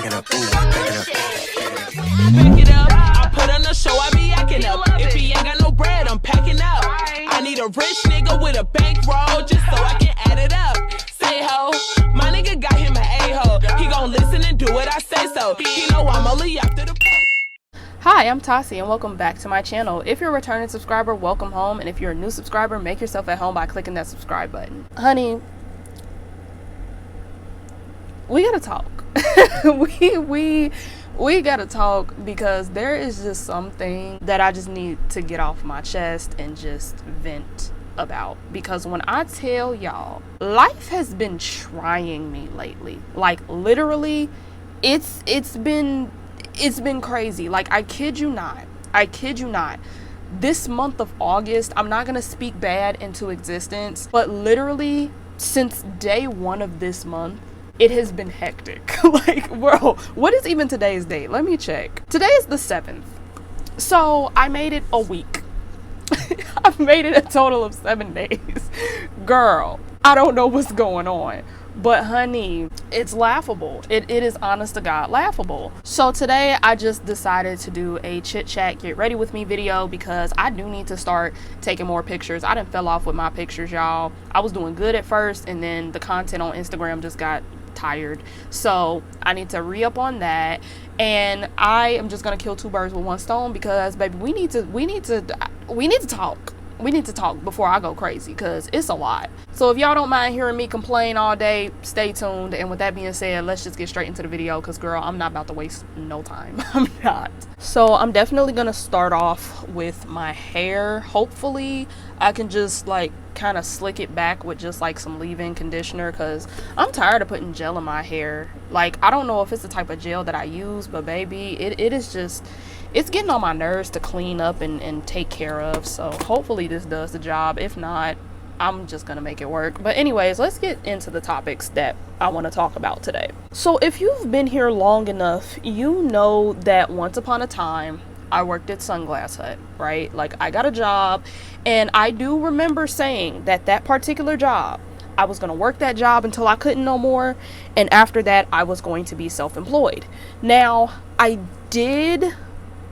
Back it up, I put on a show, I be acting up. If he ain't got no bread, I'm packing up. I need a rich nigga with a bankroll just so I can add it up. Say ho, my nigga got him an a-hole. He gon' listen and do what I say so. He know I'm only after the. Hi, I'm Tassie and welcome back to my channel. If you're a returning subscriber, welcome home. And if you're a new subscriber, make yourself at home by clicking that subscribe button. Honey, we gotta talk. we gotta talk because there is just something that I just need to get off my chest and just vent about. Because when I tell y'all, life has been trying me lately. Like literally, it's been crazy. Like I kid you not. This month of August, I'm not gonna speak bad into existence, but literally since day one of this month, it has been hectic. Like, bro, what is even today's date? Let me check. Today is the 7th. So I made it a week. I've made it a total of 7 days. Girl, I don't know what's going on. But honey, it's laughable. It is honest to God laughable. So today I just decided to do a chit-chat get ready with me video because I do need to start taking more pictures. I done fell off with my pictures, y'all. I was doing good at first and then the content on Instagram just got tired. So I need to re-up on that. And I am just gonna kill two birds with one stone because baby, we need to talk. We need to talk before I go crazy because it's a lot. So if y'all don't mind hearing me complain all day, stay tuned. And with that being said, let's just get straight into the video because girl, I'm not about to waste no time. I'm not. So I'm definitely gonna start off with my hair. Hopefully I can just like kind of slick it back with just like some leave-in conditioner because I'm tired of putting gel in my hair. Like I don't know if it's the type of gel that I use, but baby, it is just, it's getting on my nerves to clean up and take care of. So hopefully this does the job. If not, I'm just gonna make it work. But anyways, let's get into the topics that I want to talk about today. So if you've been here long enough, you know that once upon a time I worked at Sunglass Hut, right? Like I got a job and I do remember saying that particular job, I was going to work that job until I couldn't no more. And after that, I was going to be self-employed. Now, I did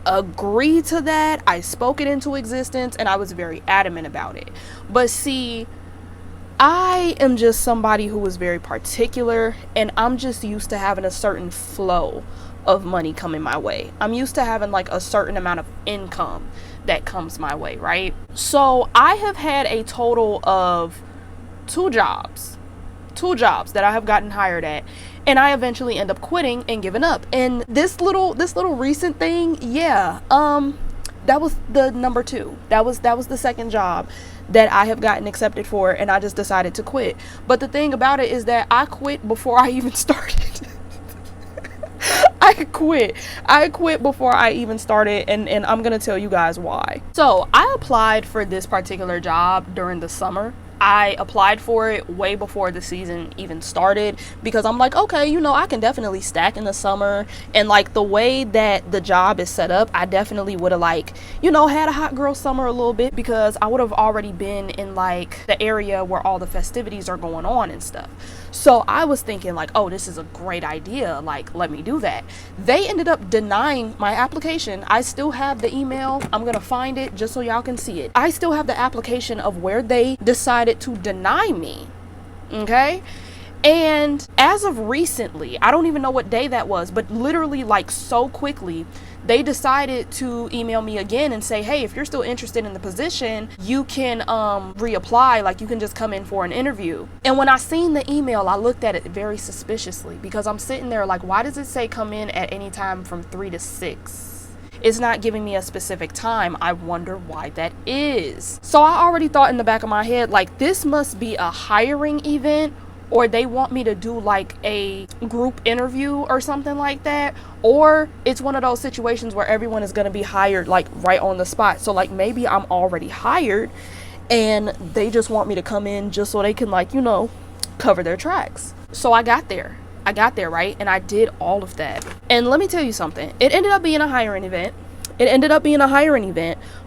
agree to that. I spoke it into existence and I was very adamant about it. But see, I am just somebody who is very particular and I'm just used to having a certain flow of money coming my way. I'm used to having like a certain amount of income that comes my way, right? So I have had a total of two jobs that I have gotten hired at, and I eventually end up quitting and giving up. And this little recent thing, yeah, that was the number 2. That was the second job that I have gotten accepted for, and I just decided to quit. But the thing about it is that I quit before I even started. I quit before I even started, and I'm gonna tell you guys why. So I applied for this particular job during the summer. I applied for it way before the season even started because I'm like, okay, you know, I can definitely stack in the summer. And like the way that the job is set up, I definitely would have like, you know, had a hot girl summer a little bit because I would have already been in like the area where all the festivities are going on and stuff. So I was thinking like, oh, this is a great idea. Like, let me do that. They ended up denying my application. I still have the email. I'm going to find it just so y'all can see it. I still have the application of where they decided to deny me. Okay. And as of recently, I don't even know what day that was, but literally like so quickly, they decided to email me again and say, hey, if you're still interested in the position, you can reapply. Like you can just come in for an interview. And when I seen the email, I looked at it very suspiciously because I'm sitting there like, why does it say come in at any time from 3 to 6? It's not giving me a specific time. I wonder why that is. So I already thought in the back of my head, like this must be a hiring event, or they want me to do like a group interview or something like that, or it's one of those situations where everyone is going to be hired like right on the spot. So like maybe I'm already hired and they just want me to come in just so they can like, you know, cover their tracks. So I got there, right? And I did all of that. And let me tell you something. It ended up being a hiring event.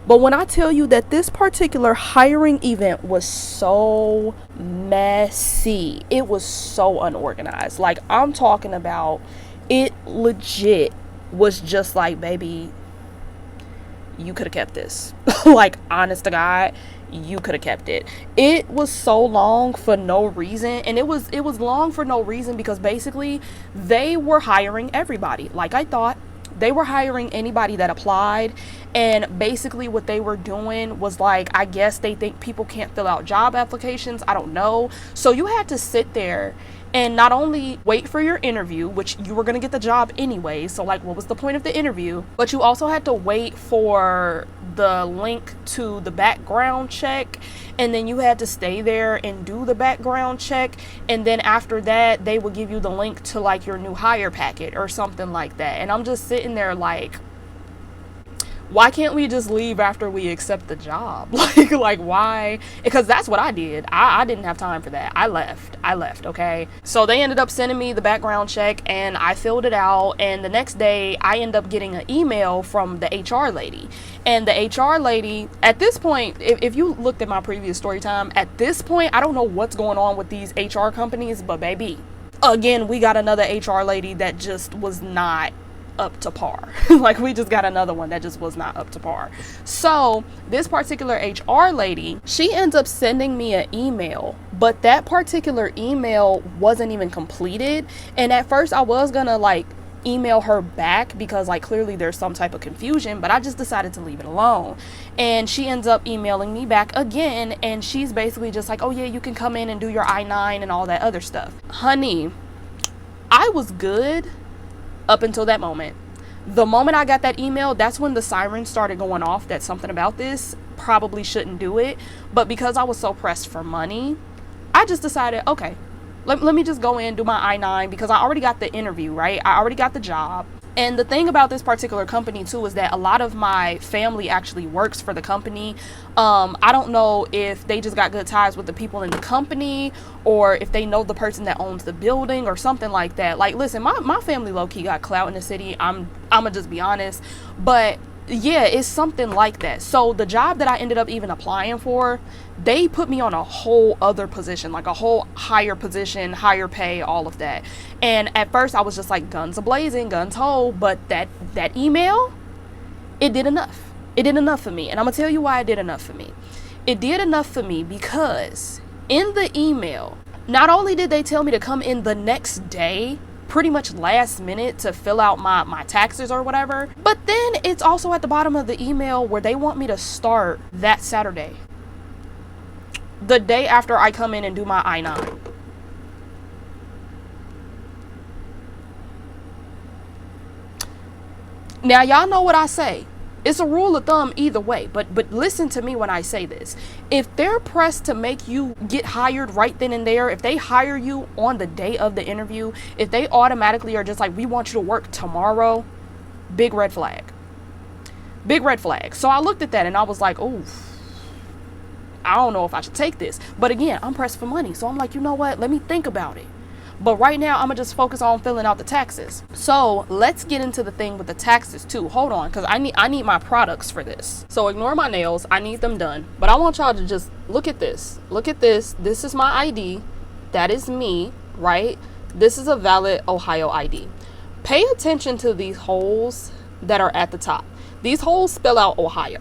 But when I tell you that this particular hiring event was so messy, it was so unorganized. Like I'm talking about It legit was just like, baby, you could have kept this. Like, honest to God, you could have kept it. It was so long for no reason, and it was long for no reason because basically they were hiring everybody. Like I thought, they were hiring anybody that applied, and basically what they were doing was like, I guess they think people can't fill out job applications. I don't know. So you had to sit there and not only wait for your interview, which you were going to get the job anyway, so like what was the point of the interview, but you also had to wait for the link to the background check, and then you had to stay there and do the background check, and then after that they would give you the link to like your new hire packet or something like that. And I'm just sitting there like, why can't we just leave after we accept the job? Like why? Because that's what I did. I didn't have time for that. I left, okay? So they ended up sending me the background check, and I filled it out, and the next day I ended up getting an email from the HR lady. And the HR lady, at this point, if you looked at my previous story time, at this point, I don't know what's going on with these HR companies, but baby, again, we got another HR lady that just was not up to par. Like, we just got another one that just was not up to par. So this particular HR lady, she ends up sending me an email, but that particular email wasn't even completed. And at first I was gonna like email her back because like clearly there's some type of confusion, but I just decided to leave it alone. And she ends up emailing me back again, and she's basically just like, oh yeah, you can come in and do your I-9 and all that other stuff. Honey, I was good up until that moment. The moment I got that email, that's when the sirens started going off that something about this probably shouldn't do it. But because I was so pressed for money, I just decided, okay, let me just go in and do my I-9 because I already got the interview, right? I already got the job. And the thing about this particular company too is that a lot of my family actually works for the company. I don't know if they just got good ties with the people in the company, or if they know the person that owns the building or something like that. Like, listen, my family low-key got clout in the city. I'm gonna just be honest. But yeah, it's something like that. So the job that I ended up even applying for, they put me on a whole other position, like a whole higher position, higher pay, all of that. And at first I was just like guns a-blazing, guns ho, but that email, it did enough. It did enough for me. And I'm gonna tell you why it did enough for me. It did enough for me because in the email, not only did they tell me to come in the next day, pretty much last minute, to fill out my taxes or whatever, but then it's also at the bottom of the email where they want me to start that Saturday, the day after I come in and do my I-9. Now y'all know what I say. It's a rule of thumb either way, but listen to me when I say this. If they're pressed to make you get hired right then and there, if they hire you on the day of the interview, if they automatically are just like, we want you to work tomorrow, big red flag. Big red flag. So I looked at that and I was like, oh, I don't know if I should take this. But again, I'm pressed for money. So I'm like, you know what? Let me think about it. But right now, I'm going to just focus on filling out the taxes. So let's get into the thing with the taxes too. Hold on, because I need my products for this. So ignore my nails. I need them done. But I want y'all to just look at this. Look at this. This is my ID. That is me, right? This is a valid Ohio ID. Pay attention to these holes that are at the top. These holes spell out Ohio.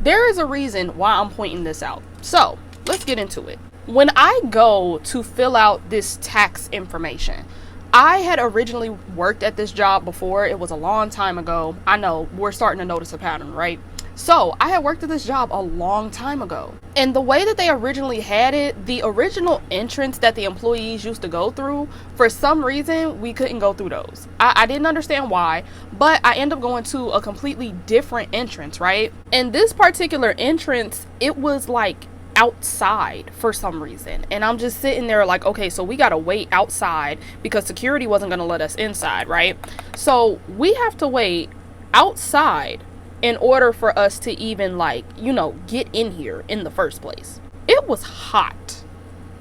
There is a reason why I'm pointing this out. So let's get into it. When I go to fill out this tax information, I had originally worked at this job before. It was a long time ago. I know, we're starting to notice a pattern, right? So I had worked at this job a long time ago. And the way that they originally had it, the original entrance that the employees used to go through, for some reason, we couldn't go through those. I didn't understand why, but I ended up going to a completely different entrance, right? And this particular entrance, it was like outside for some reason, and I'm just sitting there like, okay, so we gotta wait outside because security wasn't gonna let us inside, right? So we have to wait outside in order for us to even, like, you know, get in here in the first place. It was hot.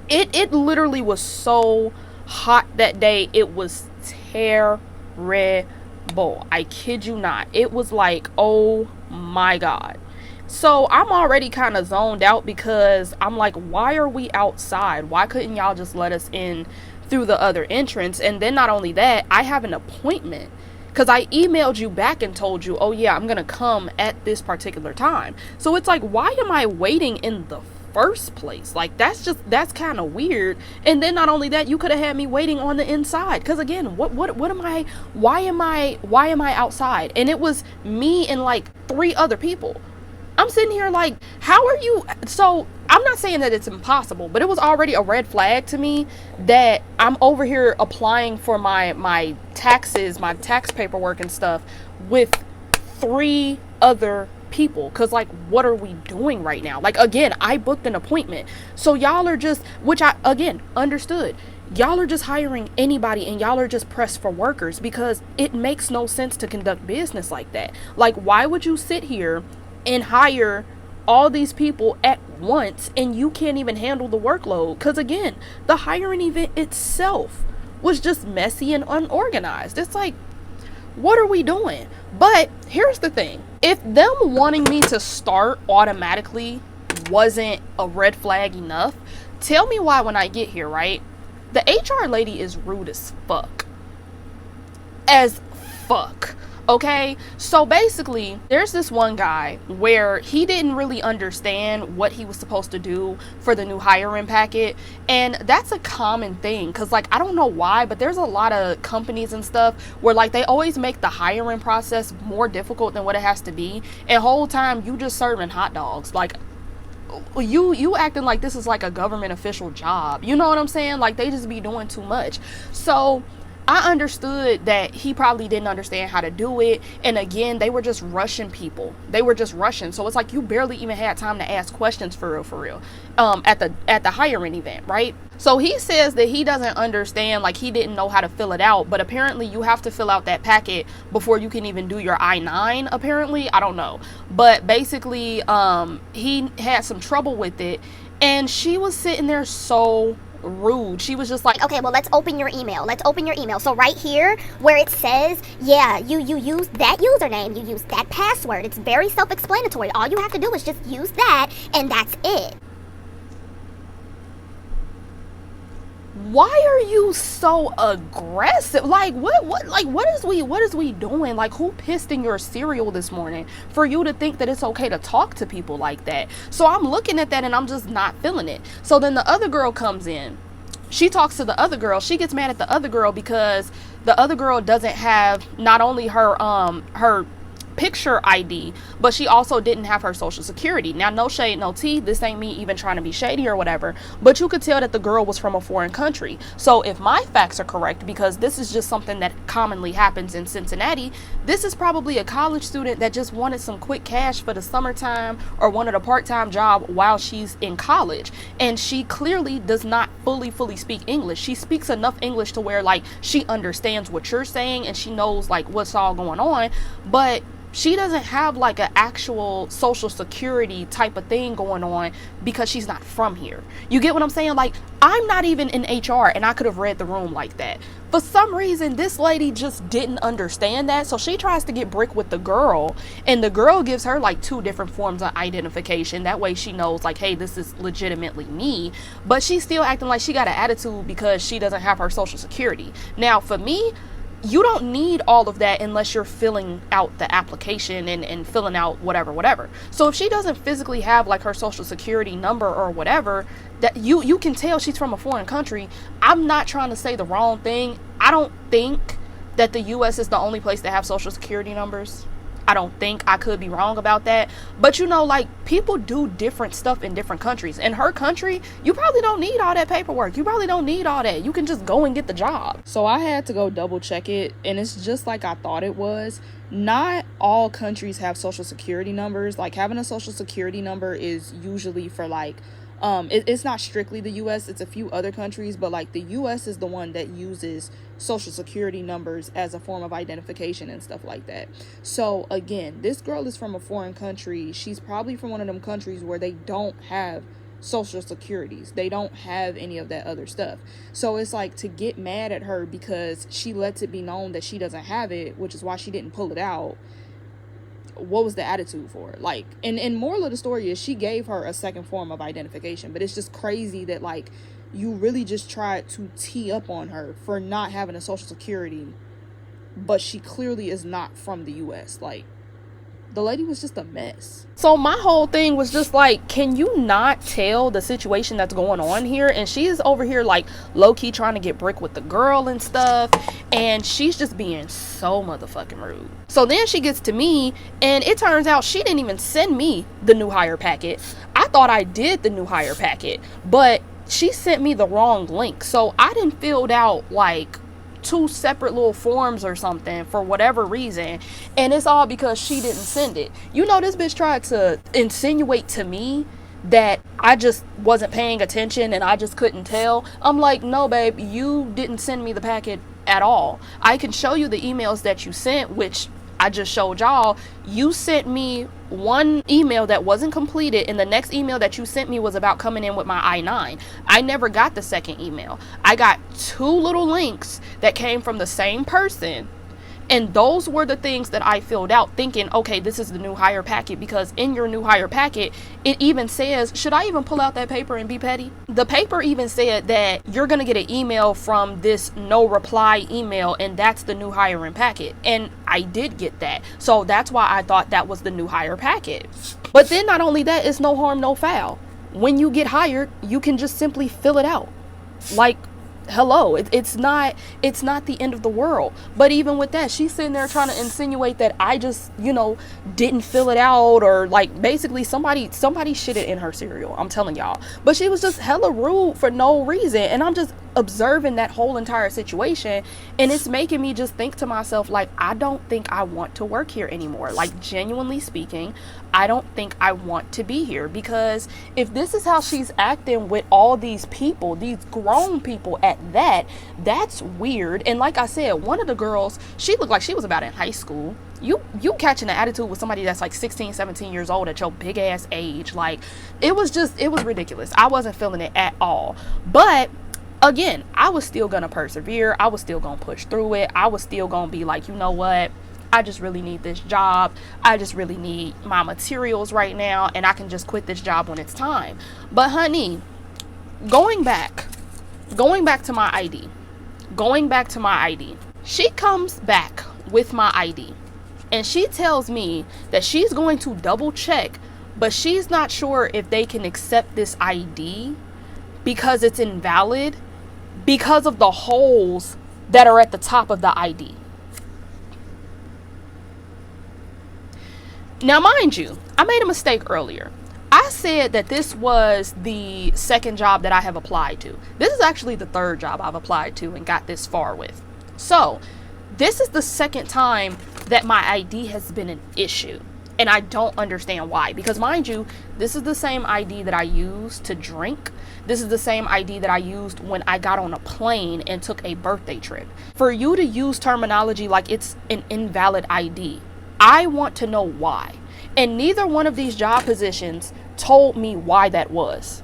It literally was so hot that day. It was terrible. I kid you not. It was like, oh my God. So I'm already kind of zoned out because I'm like, why are we outside? Why couldn't y'all just let us in through the other entrance. And then not only that, I have an appointment because I emailed you back and told you, oh yeah, I'm gonna come at this particular time. So it's like, why am I waiting in the first place? Like, that's kind of weird. And then not only that, you could have had me waiting on the inside, because again, what am I, why am I outside? And it was me and like 3 other people. I'm sitting here like, how are you? So I'm not saying that it's impossible, but it was already a red flag to me that I'm over here applying for my taxes, my tax paperwork and stuff with 3 other people. Because like, what are we doing right now? Like, again, I booked an appointment, so y'all are just, which I again understood, y'all are just hiring anybody and y'all are just pressed for workers, because it makes no sense to conduct business like that. Like, why would you sit here and hire all these people at once and you can't even handle the workload? Because again, the hiring event itself was just messy and unorganized. It's like, what are we doing? But here's the thing, if them wanting me to start automatically wasn't a red flag enough, tell me why when I get here, right, the HR lady is rude as fuck. Okay, so basically there's this one guy where he didn't really understand what he was supposed to do for the new hiring packet. And that's a common thing, because like, I don't know why, but there's a lot of companies and stuff where like they always make the hiring process more difficult than what it has to be, and whole time you just serving hot dogs. Like, you acting like this is like a government official job, you know what I'm saying? Like, they just be doing too much. So I understood that he probably didn't understand how to do it. And again, they were just rushing people. So it's like, you barely even had time to ask questions for real, at the hiring event, right? So he says that he doesn't understand, like he didn't know how to fill it out, but apparently you have to fill out that packet before you can even do your I-9, apparently. I don't know. But basically, he had some trouble with it, and she was sitting there so rude. She was just like, okay, well, let's open your email. So right here where it says, yeah, you use that username, you use that password. It's very self-explanatory. All you have to do is just use that, and that's it. Why are you so aggressive? Like, what is we doing? Like, who pissed in your cereal this morning for you to think that it's okay to talk to people like that? So I'm looking at that and I'm just not feeling it. So then the other girl comes in. She talks to the other girl. She gets mad at the other girl because the other girl doesn't have not only her picture ID, but she also didn't have her social security. Now, no shade, no tea. This ain't me even trying to be shady or whatever, but you could tell that the girl was from a foreign country. So if my facts are correct, because this is just something that commonly happens in Cincinnati, this is probably a college student that just wanted some quick cash for the summertime or wanted a part-time job while she's in college. And she clearly does not fully speak English. She speaks enough English to where like she understands what you're saying and she knows like what's all going on, but she doesn't have like an actual social security type of thing going on because she's not from here. You get what I'm saying? Like, I'm not even in HR and I could have read the room like that. For some reason, this lady just didn't understand that. So she tries to get brick with the girl, and the girl gives her like 2 different forms of identification. That way she knows like, hey, this is legitimately me. But she's still acting like she got an attitude because she doesn't have her social security. Now, for me, you don't need all of that unless you're filling out the application and filling out whatever. So if she doesn't physically have like her social security number or whatever, that you can tell she's from a foreign country. I'm not trying to say the wrong thing. I don't think that the US is the only place to have social security numbers. I don't think. I could be wrong about that. But you know, like, people do different stuff in different countries. In her country, you probably don't need all that paperwork. You probably don't need all that. You can just go and get the job. So I had to go double check it, and it's just like I thought it was. Not all countries have social security numbers. Like, having a social security number is usually for like it's not strictly the US, it's a few other countries, but like the US is the one that uses social security numbers as a form of identification and stuff like that. So again, this girl is from a foreign country. She's probably from one of them countries where they don't have social securities. They don't have any of that other stuff. So it's like, to get mad at her because she lets it be known that she doesn't have it, which is why she didn't pull it out. What was the attitude for? Like, and moral of the story is she gave her a second form of identification, but it's just crazy that like you really just tried to tee up on her for not having a social security, but she clearly is not from the US. Like, the lady was just a mess. So my whole thing was just like, can you not tell the situation that's going on here? And she is over here like low-key trying to get brick with the girl and stuff, and she's just being so motherfucking rude. So then she gets to me, and it turns out she didn't even send me the new hire packet. I thought I did the new hire packet, but she sent me the wrong link. So I didn't filled out like 2 separate little forms or something for whatever reason, and it's all because she didn't send it. You know, this bitch tried to insinuate to me that I just wasn't paying attention and I just couldn't tell. I'm like, no babe, you didn't send me the packet at all. I can show you the emails that you sent, which I just showed y'all. You sent me one email that wasn't completed, and the next email that you sent me was about coming in with my I-9. I never got the second email. I got 2 little links that came from the same person, and those were the things that I filled out thinking, okay, this is the new hire packet, because in your new hire packet, it even says, should I even pull out that paper and be petty? The paper even said that you're going to get an email from this no reply email, and that's the new hiring packet. And I did get that. So that's why I thought that was the new hire packet. But then not only that, it's no harm, no foul. When you get hired, you can just simply fill it out. Like, hello, it's not the end of the world. But even with that, she's sitting there trying to insinuate that I just, you know, didn't fill it out, or like basically somebody shitted in her cereal. I'm telling y'all. But she was just hella rude for no reason, and I'm just observing that whole entire situation, and it's making me just think to myself, like, I don't think I want to work here anymore. Like, genuinely speaking, I don't think I want to be here, because if this is how she's acting with all these people, these grown people at that, that's weird. And like I said, one of the girls, she looked like she was about in high school. You catching an attitude with somebody that's like 16, 17 years old at your big ass age. Like, it was ridiculous. I wasn't feeling it at all. But again, I was still gonna persevere. I was still gonna push through it. I was still gonna be like, you know what? I just really need this job. I just really need my materials right now, and I can just quit this job when it's time. But honey, going back to my ID. She comes back with my ID, and she tells me that she's going to double check, but she's not sure if they can accept this ID because it's invalid because of the holes that are at the top of the ID. Now, mind you, I made a mistake earlier. I said that this was the second job that I have applied to. This is actually the third job I've applied to and got this far with. So, this is the second time that my ID has been an issue. And I don't understand why. Because mind you, this is the same ID that I used to drink. This is the same ID that I used when I got on a plane and took a birthday trip. For you to use terminology like it's an invalid ID, I want to know why. And neither one of these job positions told me why that was.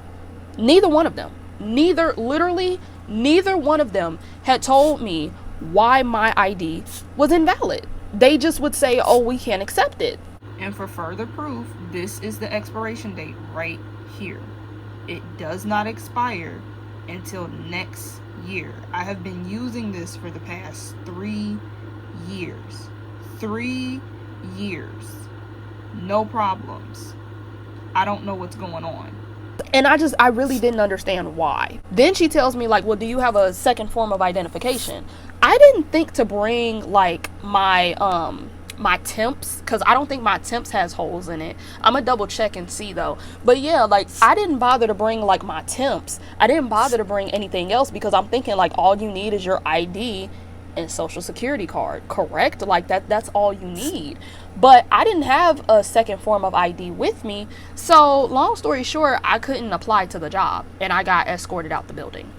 Neither one of them. Neither one of them had told me why my ID was invalid. They just would say, oh, we can't accept it. And for further proof, this is the expiration date right here. It does not expire until next year. I have been using this for the past 3 years. 3 years. No problems. I don't know what's going on. And I really didn't understand why. Then she tells me, like, well, do you have a second form of identification? I didn't think to bring like my temps, because I don't think my temps has holes in it. I'm gonna double check and see though. But yeah, like, I didn't bother to bring like my temps. I didn't bother to bring anything else because I'm thinking like all you need is your ID and social security card, correct? Like that's all you need. But I didn't have a second form of ID with me, so long story short, I couldn't apply to the job and I got escorted out the building.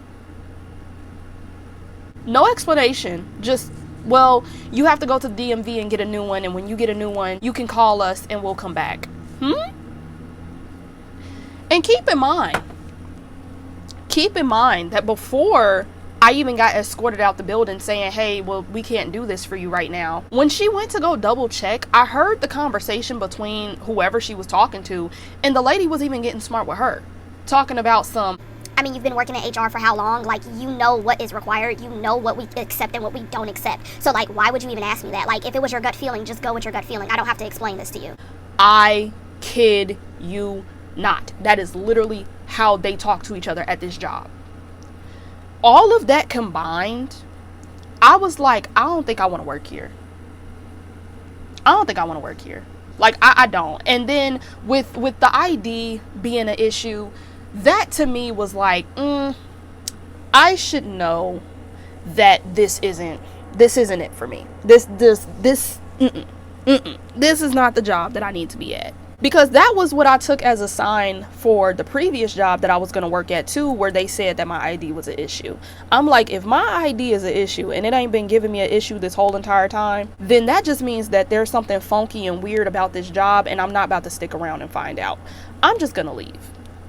No explanation, just, well, you have to go to the DMV and get a new one, and when you get a new one, you can call us and we'll come back. And keep in mind that before I even got escorted out the building saying, hey, well, we can't do this for you right now. When she went to go double check, I heard the conversation between whoever she was talking to, and the lady was even getting smart with her, talking about some, I mean, you've been working in HR for how long? Like, you know what is required. You know what we accept and what we don't accept. So, like, why would you even ask me that? Like, if it was your gut feeling, just go with your gut feeling. I don't have to explain this to you. I kid you not. That is literally how they talk to each other at this job. All of that combined, I was like, I don't think I want to work here. I don't think I want to work here. Like, I don't. And then with the ID being an issue, that to me was like, I should know that this isn't it for me. This is not the job that I need to be at. Because that was what I took as a sign for the previous job that I was going to work at too, where they said that my ID was an issue. I'm like, if my ID is an issue and it ain't been giving me an issue this whole entire time, then that just means that there's something funky and weird about this job, and I'm not about to stick around and find out. I'm just going to leave.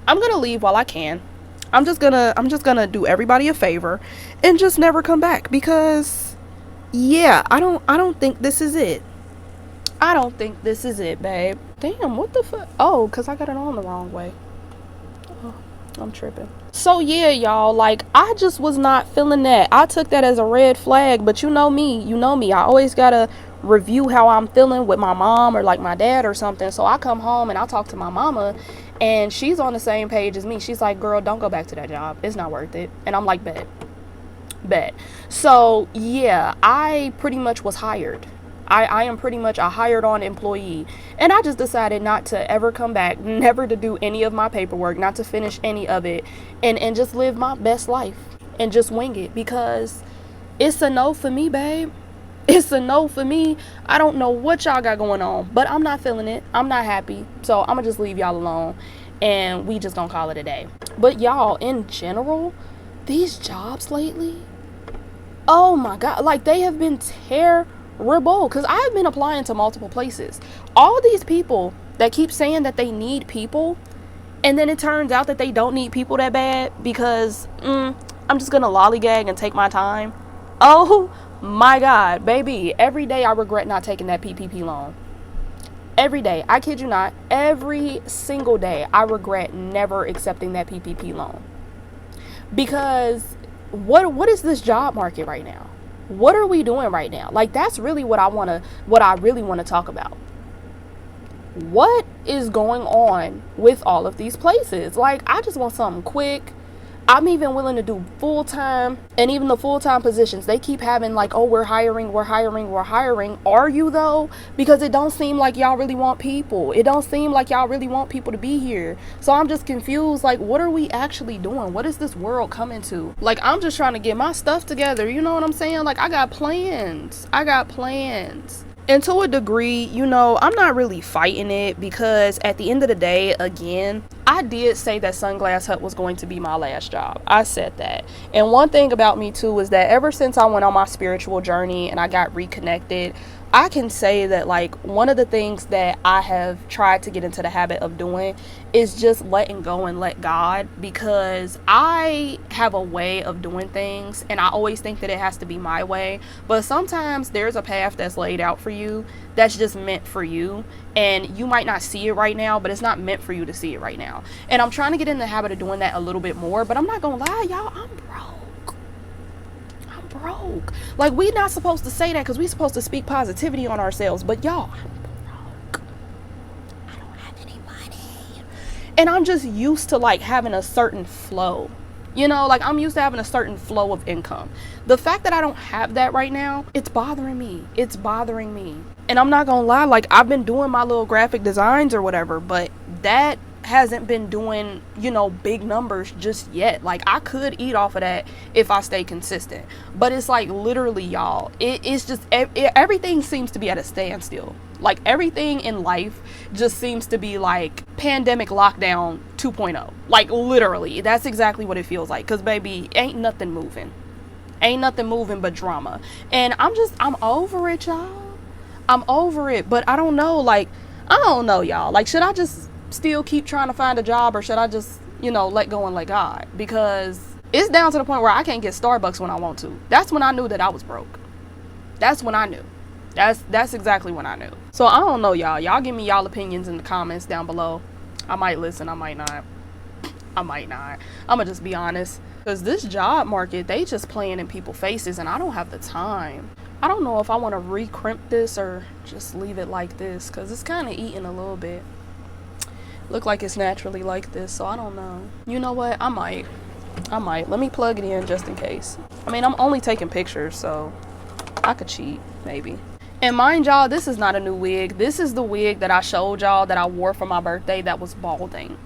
I'm going to leave while I can. I'm just going to do everybody a favor and just never come back, because yeah, I don't think this is it. I don't think this is it, babe. Damn, what the fuck? Oh, because I got it on the wrong way. Oh, I'm tripping. So, yeah, y'all, like, I just was not feeling that. I took that as a red flag, but you know me. I always got to review how I'm feeling with my mom or, like, my dad or something. So, I come home and I talk to my mama, and she's on the same page as me. She's like, girl, don't go back to that job. It's not worth it. And I'm like, bet. So, yeah, I pretty much was hired. I am pretty much a hired on employee, and I just decided not to ever come back, never to do any of my paperwork, not to finish any of it, and just live my best life and just wing it, because it's a no for me, babe. It's a no for me. I don't know what y'all got going on, but I'm not feeling it. I'm not happy. So I'm gonna just leave y'all alone, and we just gonna call it a day. But y'all, in general, these jobs lately, oh my God, like, they have been terrible. Because I've been applying to multiple places. All these people that keep saying that they need people, and then it turns out that they don't need people that bad, because I'm just gonna lollygag and take my time. Oh my God, baby, every day I regret not taking that PPP loan. Every day, I kid you not, every single day I regret never accepting that PPP loan. Because what is this job market right now? What are we doing right now? Like, that's really what I really want to talk about. What is going on with all of these places? Like, I just want something quick. I'm even willing to do full-time, and even the full-time positions, they keep having like, oh, we're hiring. Are you though? Because it don't seem like y'all really want people. It don't seem like y'all really want people to be here. So I'm just confused. Like, what are we actually doing? What is this world coming to? Like, I'm just trying to get my stuff together. You know what I'm saying? Like, I got plans. And to a degree, you know, I'm not really fighting it, because at the end of the day, again, I did say that Sunglass Hut was going to be my last job. I said that. And one thing about me too is that ever since I went on my spiritual journey and I got reconnected, I can say that, like, one of the things that I have tried to get into the habit of doing is just letting go and let God, because I have a way of doing things and I always think that it has to be my way. But sometimes there's a path that's laid out for you that's just meant for you, and you might not see it right now, but it's not meant for you to see it right now. And I'm trying to get in the habit of doing that a little bit more, but I'm not gonna lie, y'all, I'm broke. Like, we not supposed to say that, because we supposed to speak positivity on ourselves, but y'all, I'm broke. I don't have any money, and I'm just used to, like, having a certain flow, you know, like, I'm used to having a certain flow of income. The fact that I don't have that right now, it's bothering me. And I'm not gonna lie, like, I've been doing my little graphic designs or whatever, but that hasn't been doing, you know, big numbers just yet. Like, I could eat off of that if I stay consistent, but it's like, literally, y'all, it's just everything seems to be at a standstill. Like, everything in life just seems to be like pandemic lockdown 2.0. Like, literally, that's exactly what it feels like, because baby, ain't nothing moving but drama. And I'm over it, y'all. I'm over it. But I don't know, y'all. Like, should I just still keep trying to find a job, or should I just, you know, let go and let God? Because it's down to the point where I can't get Starbucks when I want to. That's when I knew that I was broke. That's when I knew. That's exactly when I knew. So I don't know, y'all. Y'all give me y'all opinions in the comments down below. I might listen, I might not. I might not. I'm gonna just be honest. Because this job market, they just playing in people's faces and I don't have the time. I don't know if I want to recrimp this or just leave it like this because it's kind of eating a little bit. Look like it's naturally like this, so I don't know. You know what? I might. Let me plug it in just in case. I mean, I'm only taking pictures, so I could cheat, maybe. And mind y'all, this is not a new wig. This is the wig that I showed y'all that I wore for my birthday that was balding.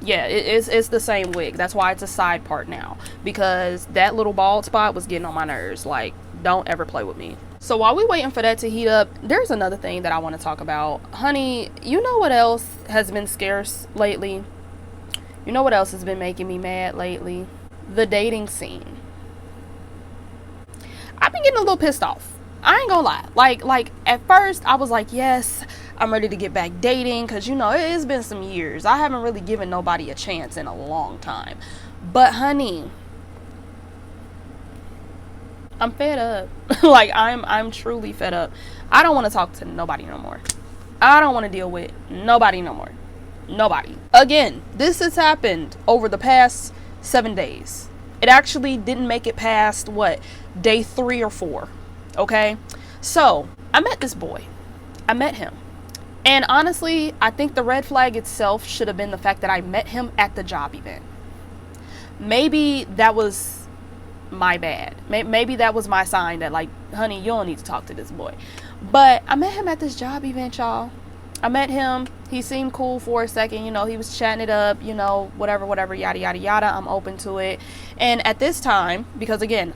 Yeah, it's the same wig. That's why it's a side part now. Because that little bald spot was getting on my nerves. Like, don't ever play with me. So while we waiting for that to heat up, there's another thing that I want to talk about. Honey, you know what else has been scarce lately? You know what else has been making me mad lately? The dating scene. I've been getting a little pissed off. I ain't gonna lie. Like at first I was like, yes, I'm ready to get back dating because, you know, it's been some years. I haven't really given nobody a chance in a long time. But honey, I'm fed up. Like I'm truly fed up. I don't want to talk to nobody no more. I don't want to deal with nobody no more. Nobody. Again, this has happened over the past 7 days. It actually didn't make it past what, day 3 or 4. Okay, so I met this boy. I met him. And honestly, I think the red flag itself should have been the fact that I met him at the job event. Maybe that was my bad. Maybe that was my sign that, like, honey, you don't need to talk to this boy. But I met him at this job event, y'all. I met him. He seemed cool for a second. You know, he was chatting it up, you know, whatever, yada, yada, yada. I'm open to it. And at this time, because again,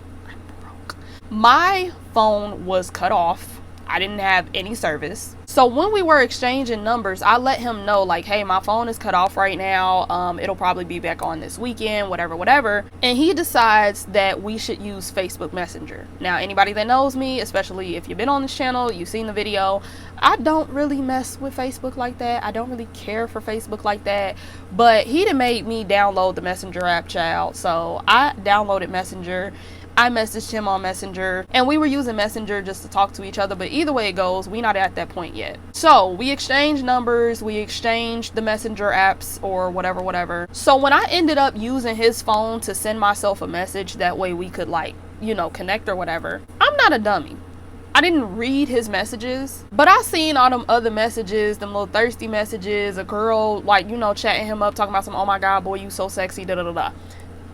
my phone was cut off. I didn't have any service. So when we were exchanging numbers, I let him know, like, hey, my phone is cut off right now. It'll probably be back on this weekend, whatever. And he decides that we should use Facebook Messenger. Now, anybody that knows me, especially if you've been on this channel, you've seen the video, I don't really mess with Facebook like that. I don't really care for Facebook like that. But he done made me download the Messenger app, child. So I downloaded Messenger. I messaged him on Messenger and we were using Messenger just to talk to each other. But either way it goes, we not at that point yet. So we exchanged numbers, we exchanged the Messenger apps or whatever. So when I ended up using his phone to send myself a message, that way we could, like, you know, connect or whatever. I'm not a dummy. I didn't read his messages, but I seen all them other messages, them little thirsty messages, a girl, like, you know, chatting him up, talking about some, oh my God, boy, you so sexy, da da da da.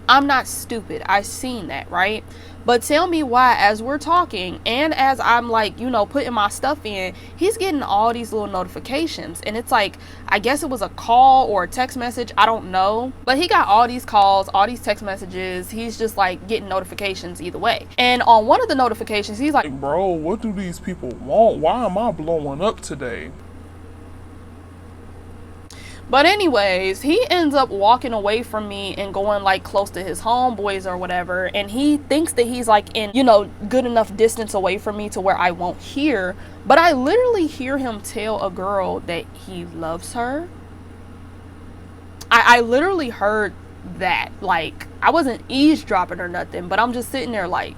I'm not stupid. I seen that, right? But tell me why, as we're talking and as I'm, like, you know, putting my stuff in, he's getting all these little notifications. And it's like, I guess it was a call or a text message. I don't know. But he got all these calls, all these text messages. He's just, like, getting notifications either way. And on one of the notifications, he's like, bro, what do these people want? Why am I blowing up today? But anyways, he ends up walking away from me and going, like, close to his homeboys or whatever. And he thinks that he's, like, in, you know, good enough distance away from me to where I won't hear. But I literally hear him tell a girl that he loves her. I literally heard that. Like, I wasn't eavesdropping or nothing, but I'm just sitting there like.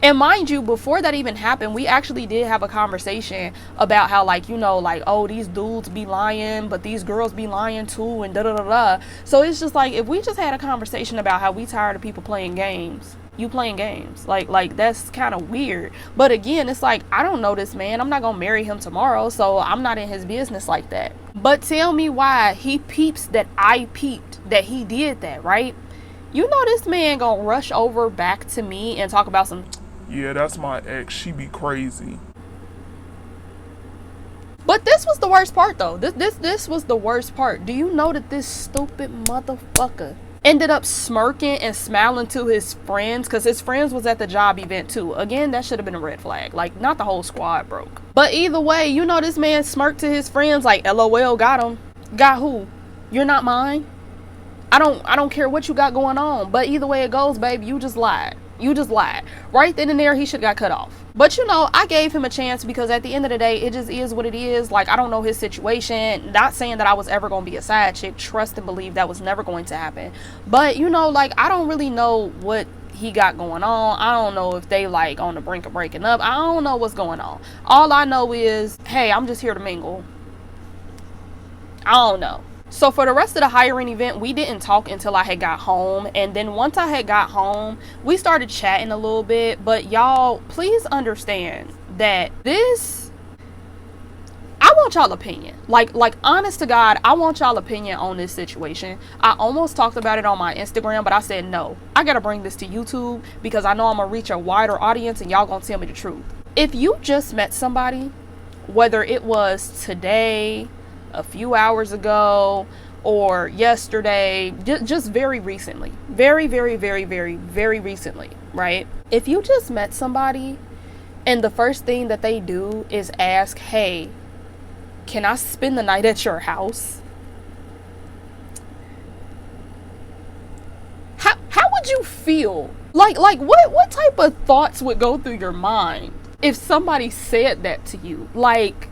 And mind you, before that even happened, we actually did have a conversation about how, like, you know, like, oh, these dudes be lying, but these girls be lying too, and da-da-da-da. So it's just like, if we just had a conversation about how we tired of people playing games. You playing games. Like that's kind of weird. But again, it's like, I don't know this man. I'm not going to marry him tomorrow, so I'm not in his business like that. But tell me why he peeps that I peeped that he did that, right? You know this man going to rush over back to me and talk about some... Yeah, that's my ex. She be crazy. But this was the worst part, though. This was the worst part. Do you know that this stupid motherfucker ended up smirking and smiling to his friends? Because his friends was at the job event, too. Again, that should have been a red flag. Like, not the whole squad broke. But either way, you know this man smirked to his friends like, LOL, got him. Got who? You're not mine? I don't care what you got going on. But either way it goes, babe, you just lied. You just lied. Right then and there, he should have got cut off. But, you know, I gave him a chance because at the end of the day, it just is what it is. Like, I don't know his situation. Not saying that I was ever going to be a side chick. Trust and believe that was never going to happen. But, you know, like, I don't really know what he got going on. I don't know if they, like, on the brink of breaking up. I don't know what's going on. All I know is, hey, I'm just here to mingle. I don't know. So for the rest of the hiring event, we didn't talk until I had got home. And then once I had got home, we started chatting a little bit. But y'all, please understand that I want y'all opinion. Like honest to God, I want y'all opinion on this situation. I almost talked about it on my Instagram, but I said no. I gotta bring this to YouTube because I know I'm gonna reach a wider audience and y'all gonna tell me the truth. If you just met somebody, whether it was today, a few hours ago, or yesterday, just very recently, very recently, right? If you just met somebody and the first thing that they do is ask, hey, can I spend the night at your house? How would you feel? Like what type of thoughts would go through your mind if somebody said that to you? Like,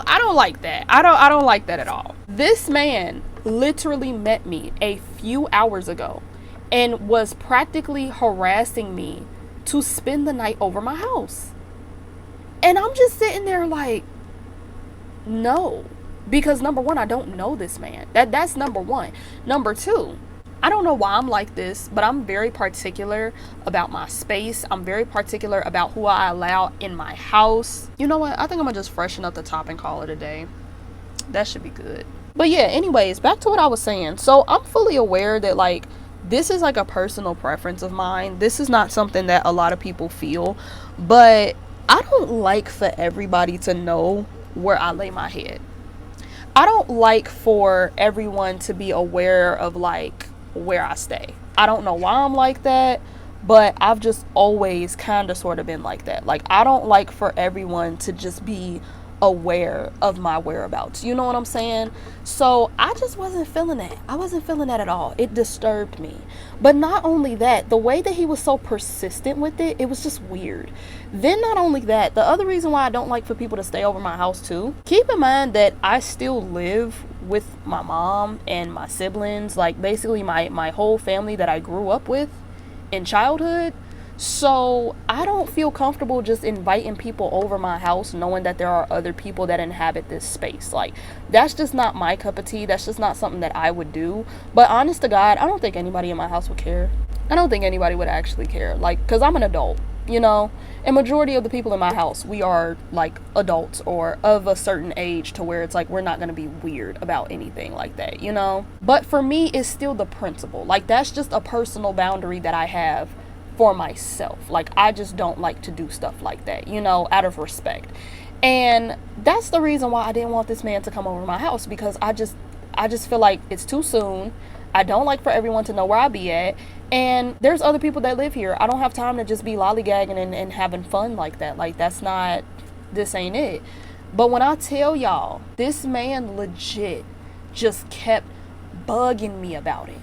I don't like that. I don't like that at all. This man literally met me a few hours ago and was practically harassing me to spend the night over my house. And I'm just sitting there like, no, because number one, I don't know this man. That's number one. Number two, I don't know why I'm like this, but I'm very particular about my space. I'm very particular about who I allow in my house. You know what? I think I'm gonna just freshen up the top and call it a day. That should be good. But yeah, anyways, back to what I was saying. So I'm fully aware that like this is like a personal preference of mine. This is not something that a lot of people feel, but I don't like for everybody to know where I lay my head. I don't like for everyone to be aware of like where I stay. I don't know why I'm like that, but I've just always kind of sort of been like that. Like, I don't like for everyone to just be aware of my whereabouts. You know what I'm saying? So I just wasn't feeling that. I wasn't feeling that at all. It disturbed me. But not only that, the way that he was so persistent with it, it was just weird. Then not only that, the other reason why I don't like for people to stay over my house too, keep in mind that I still live with my mom and my siblings, like basically my whole family that I grew up with in childhood. So I don't feel comfortable just inviting people over my house knowing that there are other people that inhabit this space. Like, that's just not my cup of tea. That's just not something that I would do. But honest to God, I don't think anybody in my house would care. I don't think anybody would actually care. Like, because I'm an adult, you know? And majority of the people in my house, we are like adults or of a certain age to where it's like we're not going to be weird about anything like that, you know? But for me, it's still the principle. Like, that's just a personal boundary that I have for myself. Like, I just don't like to do stuff like that, you know, out of respect. And that's the reason why I didn't want this man to come over my house, because I just feel like it's too soon. I don't like for everyone to know where I be at. And there's other people that live here. I don't have time to just be lollygagging and having fun like that. Like, this ain't it. But when I tell y'all, this man legit just kept bugging me about it.